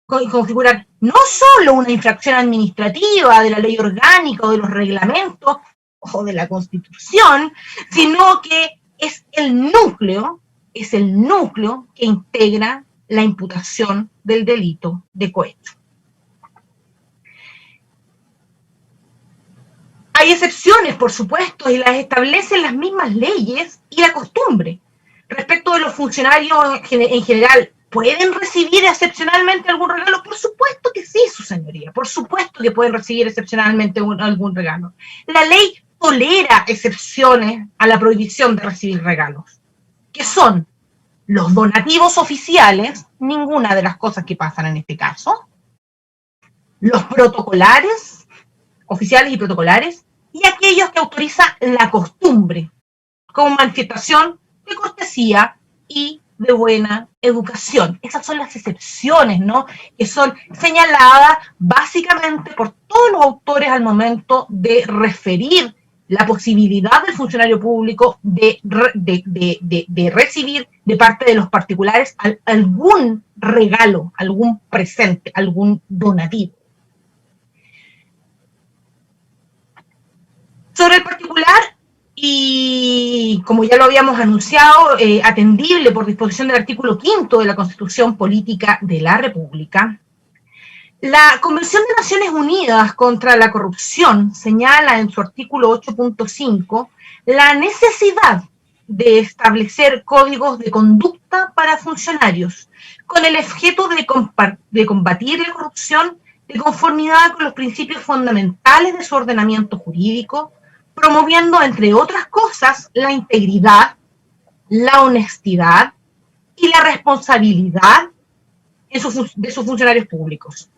configurar no solo una infracción administrativa de la ley orgánica o de los reglamentos o de la Constitución, sino que es el núcleo que integra la imputación del delito de cohecho. Hay excepciones, por supuesto, y las establecen las mismas leyes y la costumbre. Respecto de los funcionarios en general, ¿pueden recibir excepcionalmente algún regalo? Por supuesto que sí, su señoría. Por supuesto que pueden recibir excepcionalmente algún regalo. La ley tolera excepciones a la prohibición de recibir regalos, que son los donativos oficiales, ninguna de las cosas que pasan en este caso, los protocolares, oficiales y protocolares, y aquellos que autoriza la costumbre, como manifestación de cortesía y de buena educación. Esas son las excepciones, ¿no?, que son señaladas básicamente por todos los autores al momento de referir la posibilidad del funcionario público de recibir de parte de los particulares algún regalo, algún presente, algún donativo. Sobre el particular, y como ya lo habíamos anunciado, atendible por disposición del artículo 5 de la Constitución Política de la República, la Convención de Naciones Unidas contra la Corrupción señala en su artículo 8.5 la necesidad de establecer códigos de conducta para funcionarios con el objeto de combatir la corrupción de conformidad con los principios fundamentales de su ordenamiento jurídico, promoviendo, entre otras cosas, la integridad, la honestidad y la responsabilidad de sus funcionarios públicos.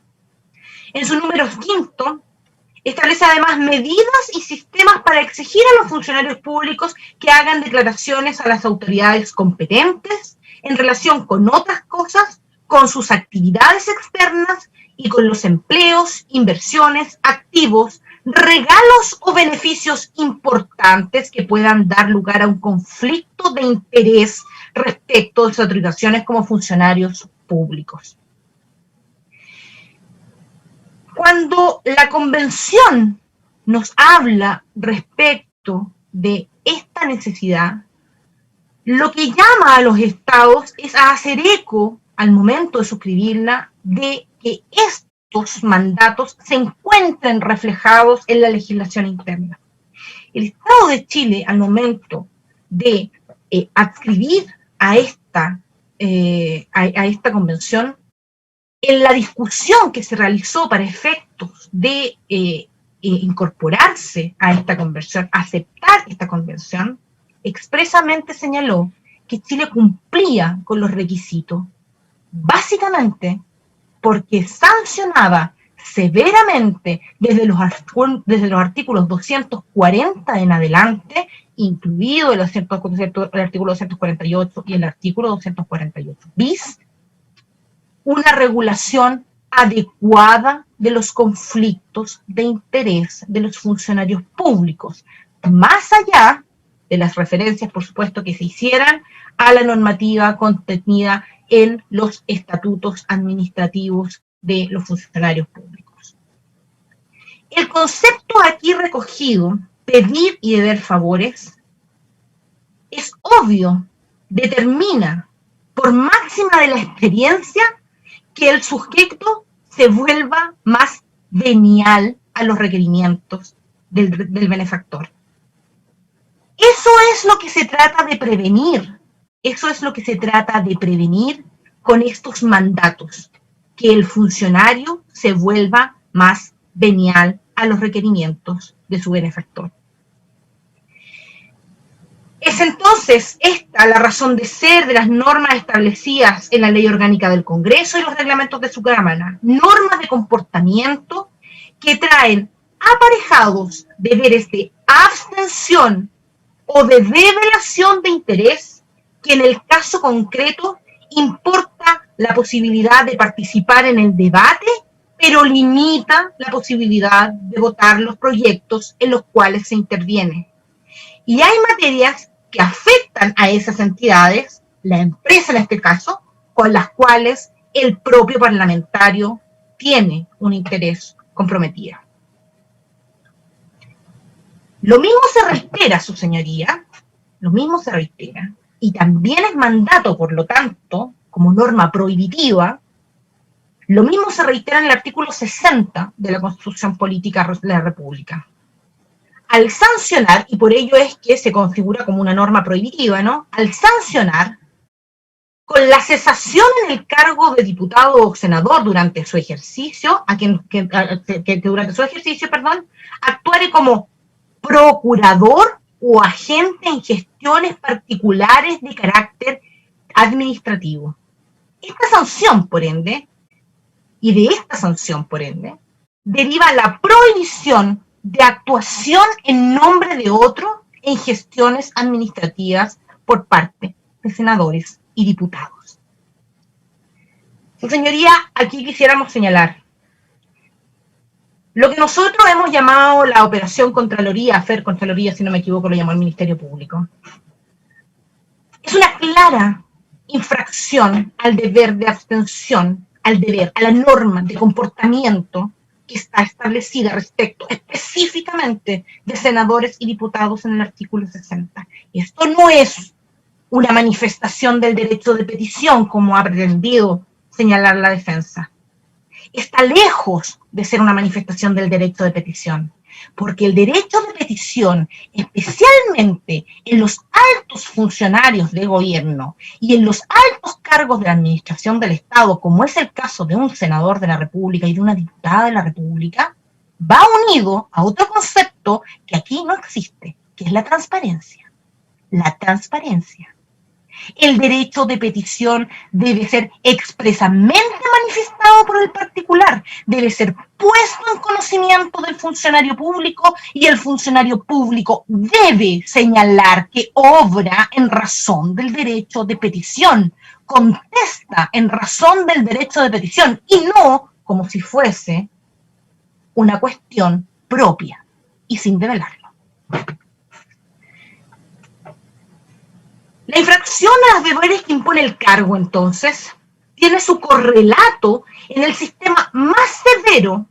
En su número 5, establece además medidas y sistemas para exigir a los funcionarios públicos que hagan declaraciones a las autoridades competentes en relación con otras cosas, con sus actividades externas y con los empleos, inversiones, activos, regalos o beneficios importantes que puedan dar lugar a un conflicto de interés respecto de sus atribuciones como funcionarios públicos. Cuando la Convención nos habla respecto de esta necesidad, lo que llama a los estados es a hacer eco, al momento de suscribirla, de que estos mandatos se encuentren reflejados en la legislación interna. El Estado de Chile, al momento de adscribir a esta convención, en la discusión que se realizó para efectos de incorporarse a esta convención, aceptar esta convención, expresamente señaló que Chile cumplía con los requisitos, básicamente porque sancionaba severamente desde los artículos 240 en adelante, incluido el artículo 248 y el artículo 248 bis, una regulación adecuada de los conflictos de interés de los funcionarios públicos, más allá de las referencias, por supuesto, que se hicieran a la normativa contenida en los estatutos administrativos de los funcionarios públicos. El concepto aquí recogido, pedir y deber favores, es obvio, determina por máxima de la experiencia que el sujeto se vuelva más venial a los requerimientos del benefactor. Eso es lo que se trata de prevenir. Eso es lo que se trata de prevenir con estos mandatos, que el funcionario se vuelva más venial a los requerimientos de su benefactor. Es entonces esta la razón de ser de las normas establecidas en la Ley Orgánica del Congreso y los reglamentos de su Cámara, normas de comportamiento que traen aparejados deberes de abstención o de revelación de interés, que en el caso concreto importa la posibilidad de participar en el debate, pero limita la posibilidad de votar los proyectos en los cuales se interviene. Y hay materias que afectan a esas entidades, la empresa en este caso, con las cuales el propio parlamentario tiene un interés comprometido. Lo mismo se reitera, su señoría, lo mismo se reitera, y también es mandato, por lo tanto, como norma prohibitiva, lo mismo se reitera en el artículo 60 de la Constitución Política de la República. Al sancionar, y por ello es que se configura como una norma prohibitiva, ¿no? Al sancionar, con la cesación en el cargo de diputado o senador durante su ejercicio, actuare como procurador o agente en gestiones particulares de carácter administrativo. Esta sanción, por ende, y de esta sanción, por ende, deriva la prohibición de actuación en nombre de otro en gestiones administrativas por parte de senadores y diputados. Su señoría, aquí quisiéramos señalar lo que nosotros hemos llamado la Operación Contraloría, FER Contraloría, si no me equivoco, lo llamó el Ministerio Público. Es una clara infracción al deber de abstención, al deber, a la norma de comportamiento que está establecida respecto específicamente de senadores y diputados en el artículo 60. Esto no es una manifestación del derecho de petición, como ha pretendido señalar la defensa. Está lejos de ser una manifestación del derecho de petición, porque el derecho de petición, especialmente en los altos funcionarios de gobierno y en los altos cargos de la administración del Estado, como es el caso de un senador de la República y de una diputada de la República, va unido a otro concepto que aquí no existe, que es la transparencia. La transparencia. El derecho de petición debe ser expresamente manifestado por el particular, debe ser puesto en conocimiento del funcionario público y el funcionario público debe señalar que obra en razón del derecho de petición, contesta en razón del derecho de petición y no como si fuese una cuestión propia y sin develarlo. La infracción a los deberes que impone el cargo, entonces, tiene su correlato en el sistema más severo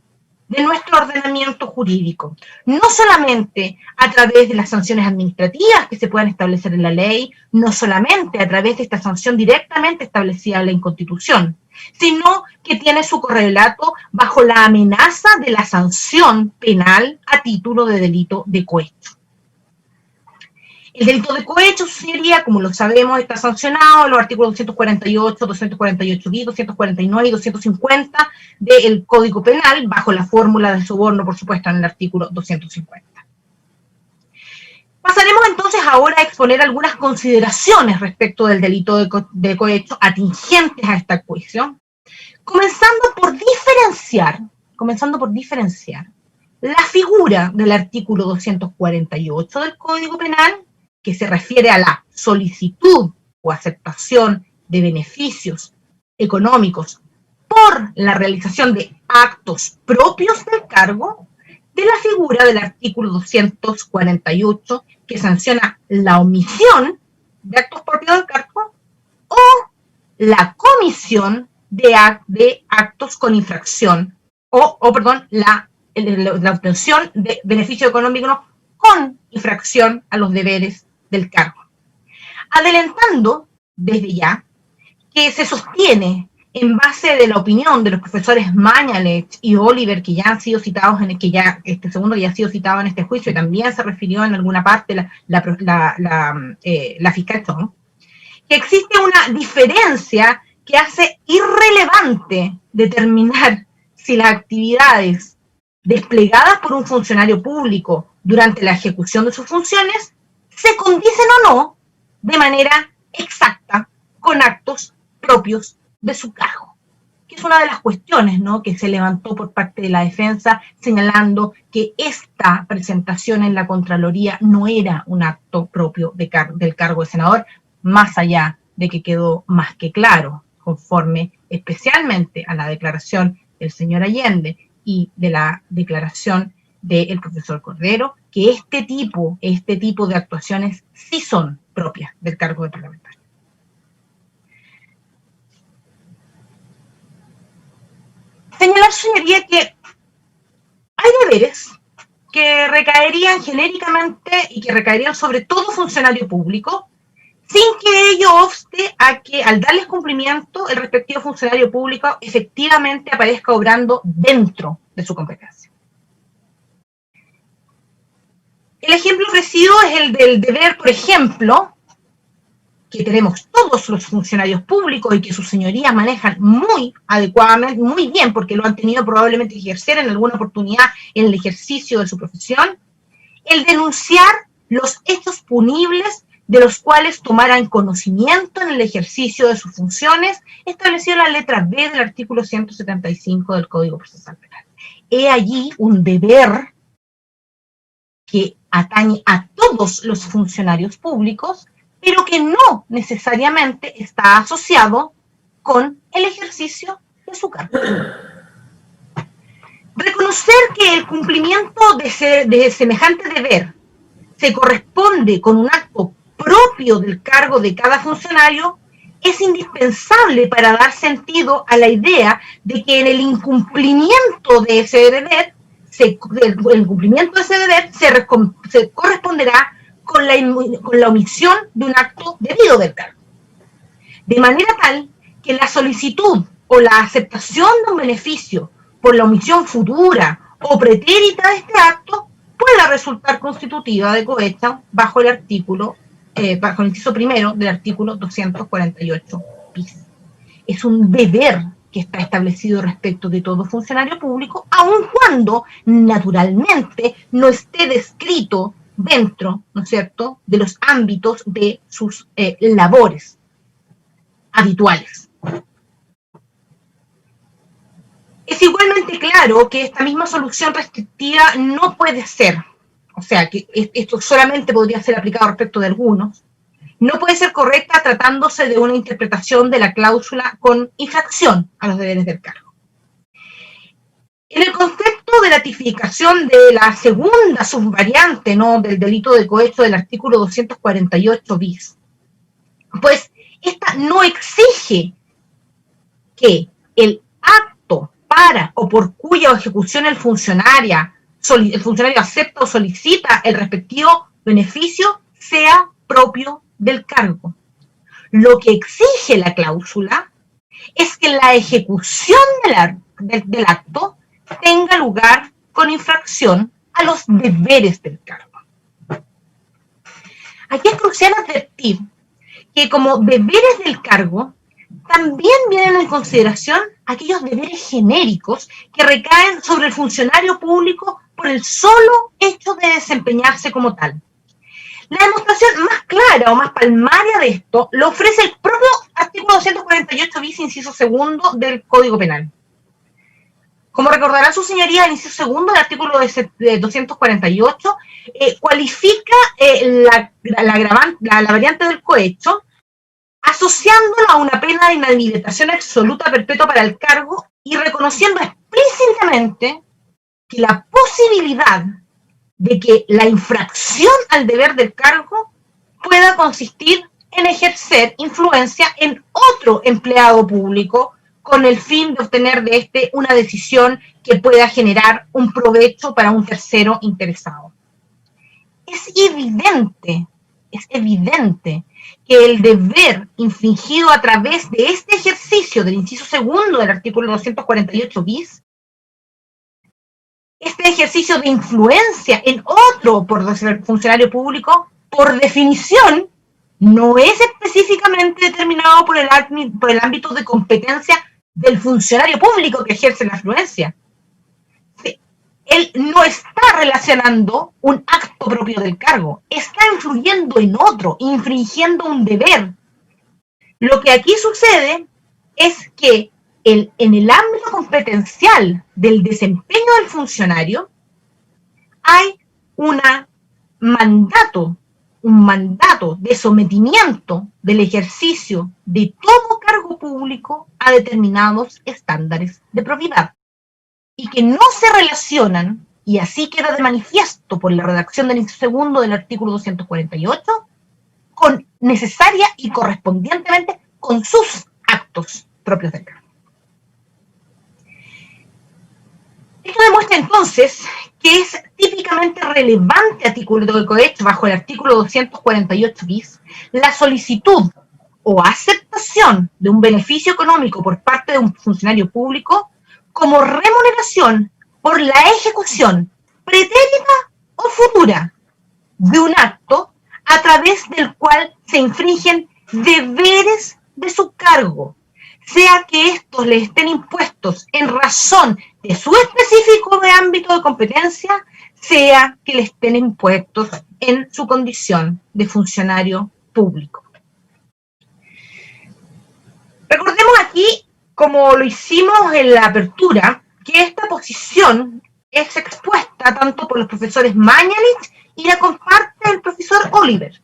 de nuestro ordenamiento jurídico, no solamente a través de las sanciones administrativas que se puedan establecer en la ley, no solamente a través de esta sanción directamente establecida en la Constitución, sino que tiene su correlato bajo la amenaza de la sanción penal a título de delito de cohecho. El delito de cohecho sería, como lo sabemos, está sancionado en los artículos 248, 248 bis, 249 y 250 del Código Penal, bajo la fórmula de soborno, por supuesto, en el artículo 250. Pasaremos entonces ahora a exponer algunas consideraciones respecto del delito de cohecho atingentes a esta cuestión, comenzando por diferenciar la figura del artículo 248 del Código Penal, que se refiere a la solicitud o aceptación de beneficios económicos por la realización de actos propios del cargo, de la figura del artículo 248 que sanciona la omisión de actos propios del cargo o la comisión de actos con infracción la obtención de beneficio económico con infracción a los deberes del cargo. Adelantando desde ya que se sostiene en base de la opinión de los profesores Mañalich y Oliver, que ya han sido citados este segundo que ya ha sido citado en este juicio y también se refirió en alguna parte la fiscal Chong, que existe una diferencia que hace irrelevante determinar si las actividades desplegadas por un funcionario público durante la ejecución de sus funciones se condicen o no de manera exacta con actos propios de su cargo, que es una de las cuestiones, ¿no?, que se levantó por parte de la defensa, señalando que esta presentación en la Contraloría no era un acto propio del cargo de senador, más allá de que quedó más que claro, conforme especialmente a la declaración del señor Allende y de la declaración del profesor Cordero, que este tipo de actuaciones sí son propias del cargo de parlamentario. Señalar, señoría, que hay deberes que recaerían genéricamente y que recaerían sobre todo funcionario público, sin que ello obste a que al darles cumplimiento el respectivo funcionario público efectivamente aparezca obrando dentro de su competencia. El ejemplo ofrecido es el del deber, por ejemplo, que tenemos todos los funcionarios públicos y que sus señorías manejan muy adecuadamente, muy bien, porque lo han tenido probablemente que ejercer en alguna oportunidad en el ejercicio de su profesión, el denunciar los hechos punibles de los cuales tomaran conocimiento en el ejercicio de sus funciones, establecido en la letra B del artículo 175 del Código Procesal Penal. He allí un deber que atañe a todos los funcionarios públicos, pero que no necesariamente está asociado con el ejercicio de su cargo. Reconocer que el cumplimiento de semejante deber se corresponde con un acto propio del cargo de cada funcionario es indispensable para dar sentido a la idea de que en el incumplimiento de ese deber, se corresponderá con la omisión de un acto debido del cargo. De manera tal que la solicitud o la aceptación de un beneficio por la omisión futura o pretérita de este acto pueda resultar constitutiva de cohecho bajo el inciso primero del artículo 248 bis. Es un deber que está establecido respecto de todo funcionario público, aun cuando naturalmente no esté descrito dentro, ¿no es cierto?, de los ámbitos de sus labores habituales. Es igualmente claro que esta misma solución restrictiva no puede ser, o sea, que esto solamente podría ser aplicado respecto de algunos, no puede ser correcta tratándose de una interpretación de la cláusula con infracción a los deberes del cargo. En el concepto de la tipificación de la segunda subvariante, ¿no?, del delito de cohecho del artículo 248 bis, pues esta no exige que el acto para o por cuya ejecución el funcionario acepta o solicita el respectivo beneficio sea propio del cargo. Lo que exige la cláusula es que la ejecución del acto tenga lugar con infracción a los deberes del cargo. Aquí es crucial advertir que como deberes del cargo también vienen en consideración aquellos deberes genéricos que recaen sobre el funcionario público por el solo hecho de desempeñarse como tal. La demostración más clara o más palmaria de esto lo ofrece el propio artículo 248 bis, inciso segundo del Código Penal. Como recordarán sus señorías, el inciso segundo del artículo 248 cualifica la variante del cohecho asociándolo a una pena de inhabilitación absoluta perpetua para el cargo y reconociendo explícitamente que la posibilidad de que la infracción al deber del cargo pueda consistir en ejercer influencia en otro empleado público con el fin de obtener de éste una decisión que pueda generar un provecho para un tercero interesado. Es evidente que el deber infringido a través de este ejercicio del inciso segundo del artículo 248 bis, este ejercicio de influencia en otro por funcionario público, por definición, no es específicamente determinado por el ámbito de competencia del funcionario público que ejerce la influencia. Él no está relacionando un acto propio del cargo, está influyendo en otro, infringiendo un deber. Lo que aquí sucede es que en el ámbito competencial del desempeño del funcionario hay un mandato de sometimiento del ejercicio de todo cargo público a determinados estándares de probidad, y que no se relacionan, y así queda de manifiesto por la redacción del inciso segundo del artículo 248, con necesaria y correspondientemente con sus actos propios del cargo. Esto demuestra entonces que es típicamente relevante a título de cohecho bajo el artículo 248 bis la solicitud o aceptación de un beneficio económico por parte de un funcionario público como remuneración por la ejecución pretérita o futura de un acto a través del cual se infringen deberes de su cargo, sea que estos le estén impuestos en razón de su específico de ámbito de competencia, sea que le estén impuestos en su condición de funcionario público. Recordemos aquí, como lo hicimos en la apertura, que esta posición es expuesta tanto por los profesores Mañalich y la comparte el profesor Oliver,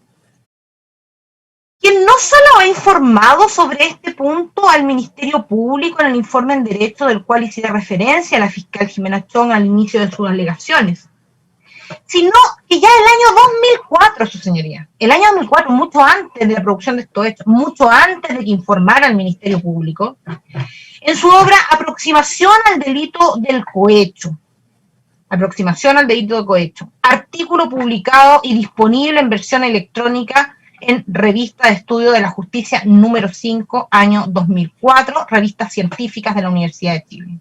quien no solo ha informado sobre este punto al Ministerio Público en el informe en Derecho del cual hiciera referencia la fiscal Jimena Chong al inicio de sus alegaciones, sino que ya el año 2004, su señoría, el año 2004, mucho antes de la producción de estos hechos, mucho antes de que informara al Ministerio Público, en su obra Aproximación al delito del cohecho, artículo publicado y disponible en versión electrónica en Revista de Estudio de la Justicia número 5, año 2004, Revistas Científicas de la Universidad de Chile.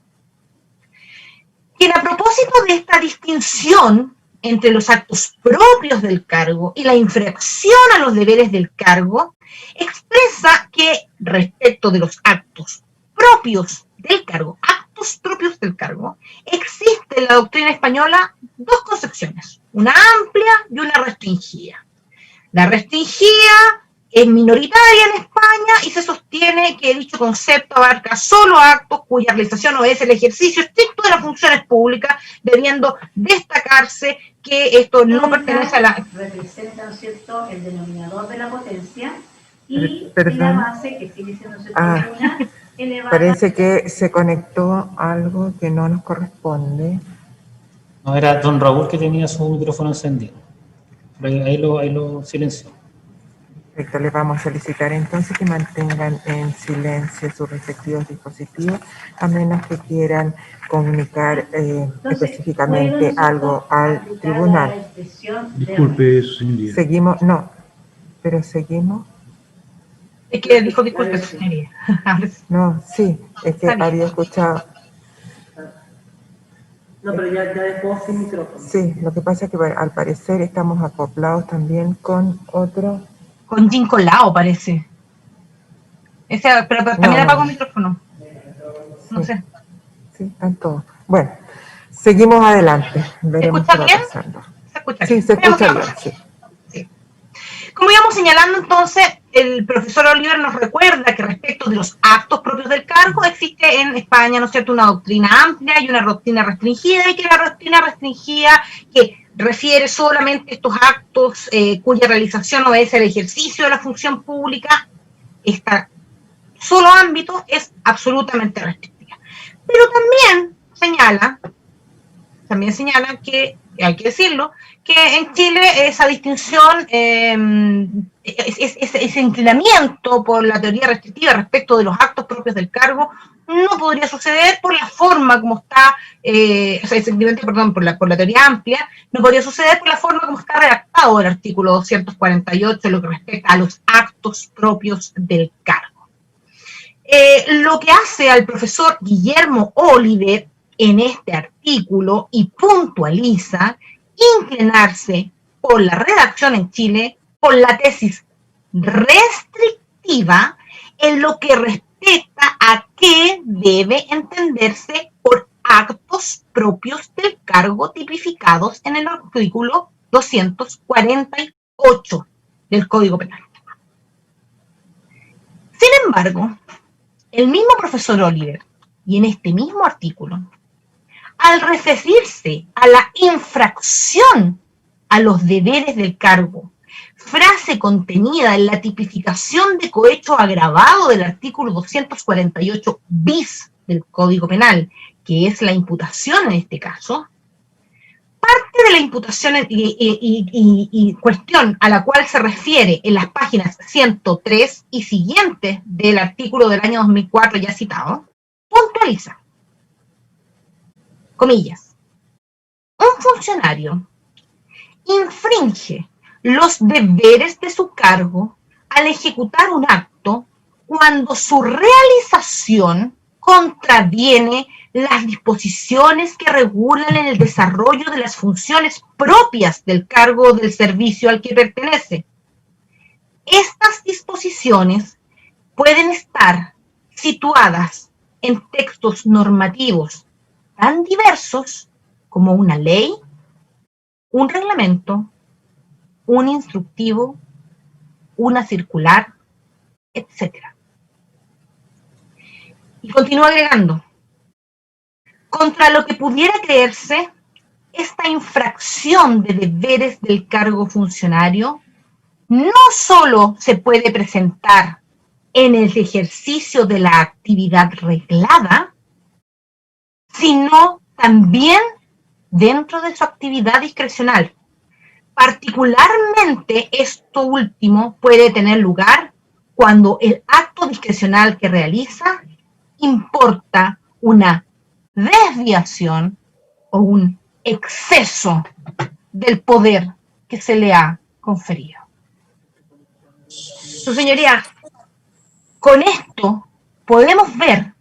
Quien a propósito de esta distinción entre los actos propios del cargo y la infracción a los deberes del cargo, expresa que respecto de los actos propios del cargo, existe en la doctrina española dos concepciones, una amplia y una restringida. La restringida es minoritaria en España y se sostiene que dicho concepto abarca solo actos cuya realización obedece el ejercicio estricto de las funciones públicas, debiendo destacarse que esto no pertenece a la... Representan, ¿cierto?, el denominador de la potencia y Perdón. la base que sigue siendo una elevada... Parece que se conectó algo que no nos corresponde. No, era don Raúl que tenía su micrófono encendido. Ahí lo silenció. Perfecto, les vamos a solicitar entonces que mantengan en silencio sus respectivos dispositivos, a menos que quieran comunicar específicamente algo al tribunal. Disculpe, su señoría. Seguimos, no, pero seguimos. Es que dijo disculpe, su señoría. No, sí, es que había escuchado. No, pero ya dejó sin micrófono. Sí, lo que pasa es que al parecer estamos acoplados también con otro. Con Ginkgo Lao, parece. Pero también apagó el micrófono. No sé. Sí, están todos. Bueno, seguimos adelante. Veremos ¿Se escucha qué va bien? pasando. ¿Se escucha Sí, bien? se escucha bien, sí. Sí. Como íbamos señalando entonces, el profesor Oliver nos recuerda que respecto de los actos propios del cargo existe en España, ¿no es cierto?, una doctrina amplia y una doctrina restringida, y que la doctrina restringida que refiere solamente a estos actos cuya realización obedece al ejercicio de la función pública, este solo ámbito es absolutamente restrictiva. Pero también señala también señala que, hay que decirlo, que en Chile esa distinción, ese inclinamiento por la teoría restrictiva respecto de los actos propios del cargo, no podría suceder por la forma como está, ese inclinamiento, perdón, por la teoría amplia, no podría suceder por la forma como está redactado el artículo 248 en lo que respecta a los actos propios del cargo. Lo que hace al profesor Guillermo Oliver en este artículo y puntualiza inclinarse por la redacción en Chile, por la tesis restrictiva en lo que respecta a qué debe entenderse por actos propios del cargo tipificados en el artículo 248 del Código Penal. Sin embargo, el mismo profesor Oliver, y en este mismo artículo, al referirse a la infracción a los deberes del cargo, frase contenida en la tipificación de cohecho agravado del artículo 248 bis del Código Penal, que es la imputación en este caso, parte de la imputación y cuestión a la cual se refiere en las páginas 103 y siguientes del artículo del año 2004 ya citado, puntualiza, comillas, un funcionario infringe los deberes de su cargo al ejecutar un acto cuando su realización contraviene las disposiciones que regulan el desarrollo de las funciones propias del cargo o del servicio al que pertenece. Estas disposiciones pueden estar situadas en textos normativos tan diversos como una ley, un reglamento, un instructivo, una circular, etc. Y continúa agregando, contra lo que pudiera creerse, esta infracción de deberes del cargo funcionario no solo se puede presentar en el ejercicio de la actividad reglada, sino también dentro de su actividad discrecional. Particularmente esto último puede tener lugar cuando el acto discrecional que realiza importa una desviación o un exceso del poder que se le ha conferido. Su señoría, con esto podemos ver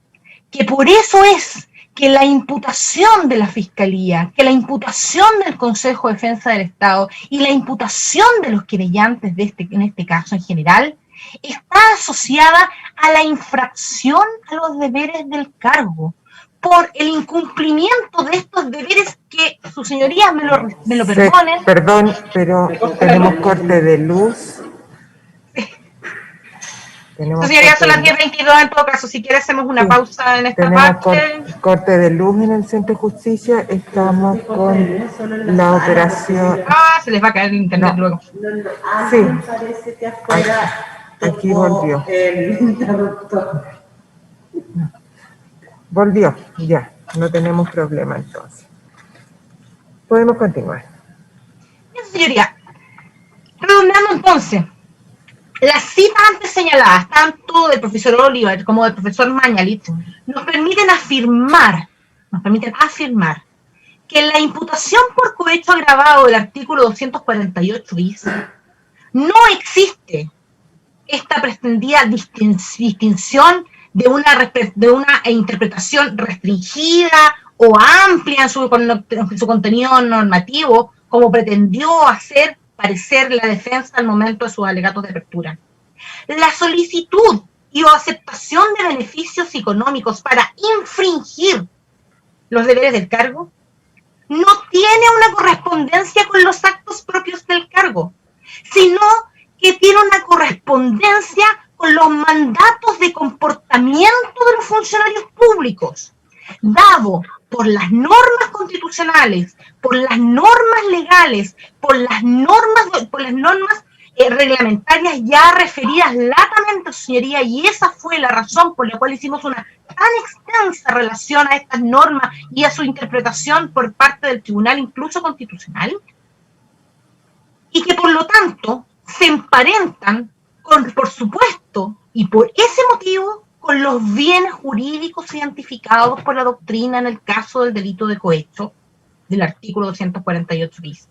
que por eso es que la imputación de la Fiscalía, que la imputación del Consejo de Defensa del Estado y la imputación de los querellantes en este caso en general, está asociada a la infracción a los deberes del cargo, por el incumplimiento de estos deberes que, su señoría, me lo perdonen. Perdón, pero tenemos corte de luz. Su señoría, son las 10:22 en todo caso, si quiere hacemos una pausa en esta parte. Corte de luz en el Centro de Justicia, estamos con la operación... Se les va a caer el internet luego. Sí, aquí volvió. Volvió, ya, no tenemos problema entonces. Podemos continuar. Bien, señoría, redondeando entonces, las citas antes señaladas, tanto del profesor Oliver como del profesor Mañalich, nos permiten afirmar que en la imputación por cohecho agravado del artículo 248 bis no existe esta pretendida distinción de una interpretación restringida o amplia en su contenido normativo, como pretendió hacer parecer la defensa al momento de sus alegatos de apertura. La solicitud y o aceptación de beneficios económicos para infringir los deberes del cargo no tiene una correspondencia con los actos propios del cargo, sino que tiene una correspondencia con los mandatos de comportamiento de los funcionarios públicos, dado por las normas constitucionales, por las normas legales, por las normas reglamentarias ya referidas latamente, señoría, y esa fue la razón por la cual hicimos una tan extensa relación a estas normas y a su interpretación por parte del Tribunal, incluso constitucional, y que por lo tanto se emparentan con, por supuesto, y por ese motivo, con los bienes jurídicos identificados por la doctrina en el caso del delito de cohecho del artículo 248 bis.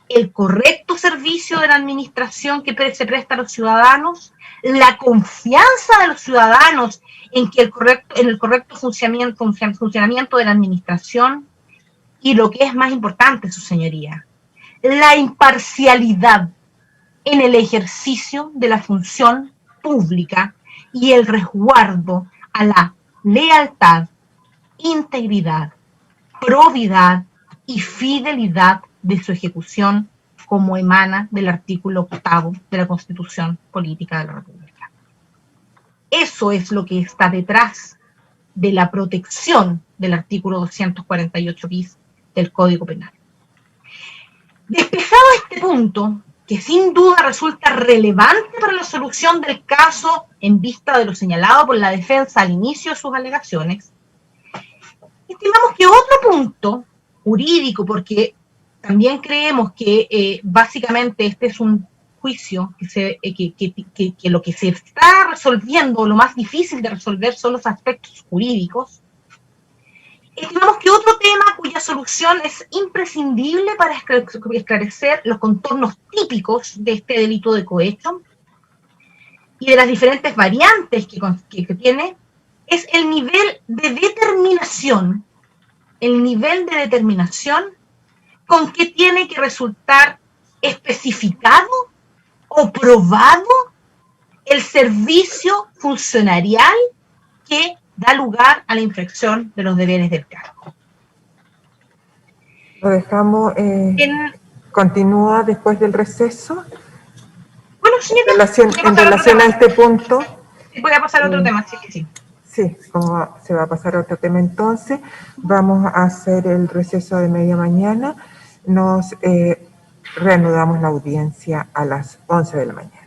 El correcto servicio de la administración que se presta a los ciudadanos, la confianza de los ciudadanos en el correcto funcionamiento de la administración y lo que es más importante, su señoría, la imparcialidad en el ejercicio de la función pública y el resguardo a la lealtad, integridad, probidad y fidelidad de su ejecución como emana del artículo 8º de la Constitución Política de la República. Eso es lo que está detrás de la protección del artículo 248 bis del Código Penal. Despejado este punto, que sin duda resulta relevante para la solución del caso en vista de lo señalado por la defensa al inicio de sus alegaciones, estimamos que otro punto jurídico, porque también creemos que básicamente este es un juicio que lo que se está resolviendo, lo más difícil de resolver son los aspectos jurídicos. Estimamos que otro tema cuya solución es imprescindible para esclarecer los contornos típicos de este delito de cohecho y de las diferentes variantes que tiene, es el nivel de determinación, con que tiene que resultar especificado o probado el servicio funcionarial que da lugar a la infracción de los deberes del cargo. Lo dejamos, continúa después del receso. Bueno, señora, en relación a este punto. Voy a pasar a otro tema, sí. Sí, como se va a pasar a otro tema entonces, vamos a hacer el receso de media mañana. Nos reanudamos la audiencia a las 11 de la mañana.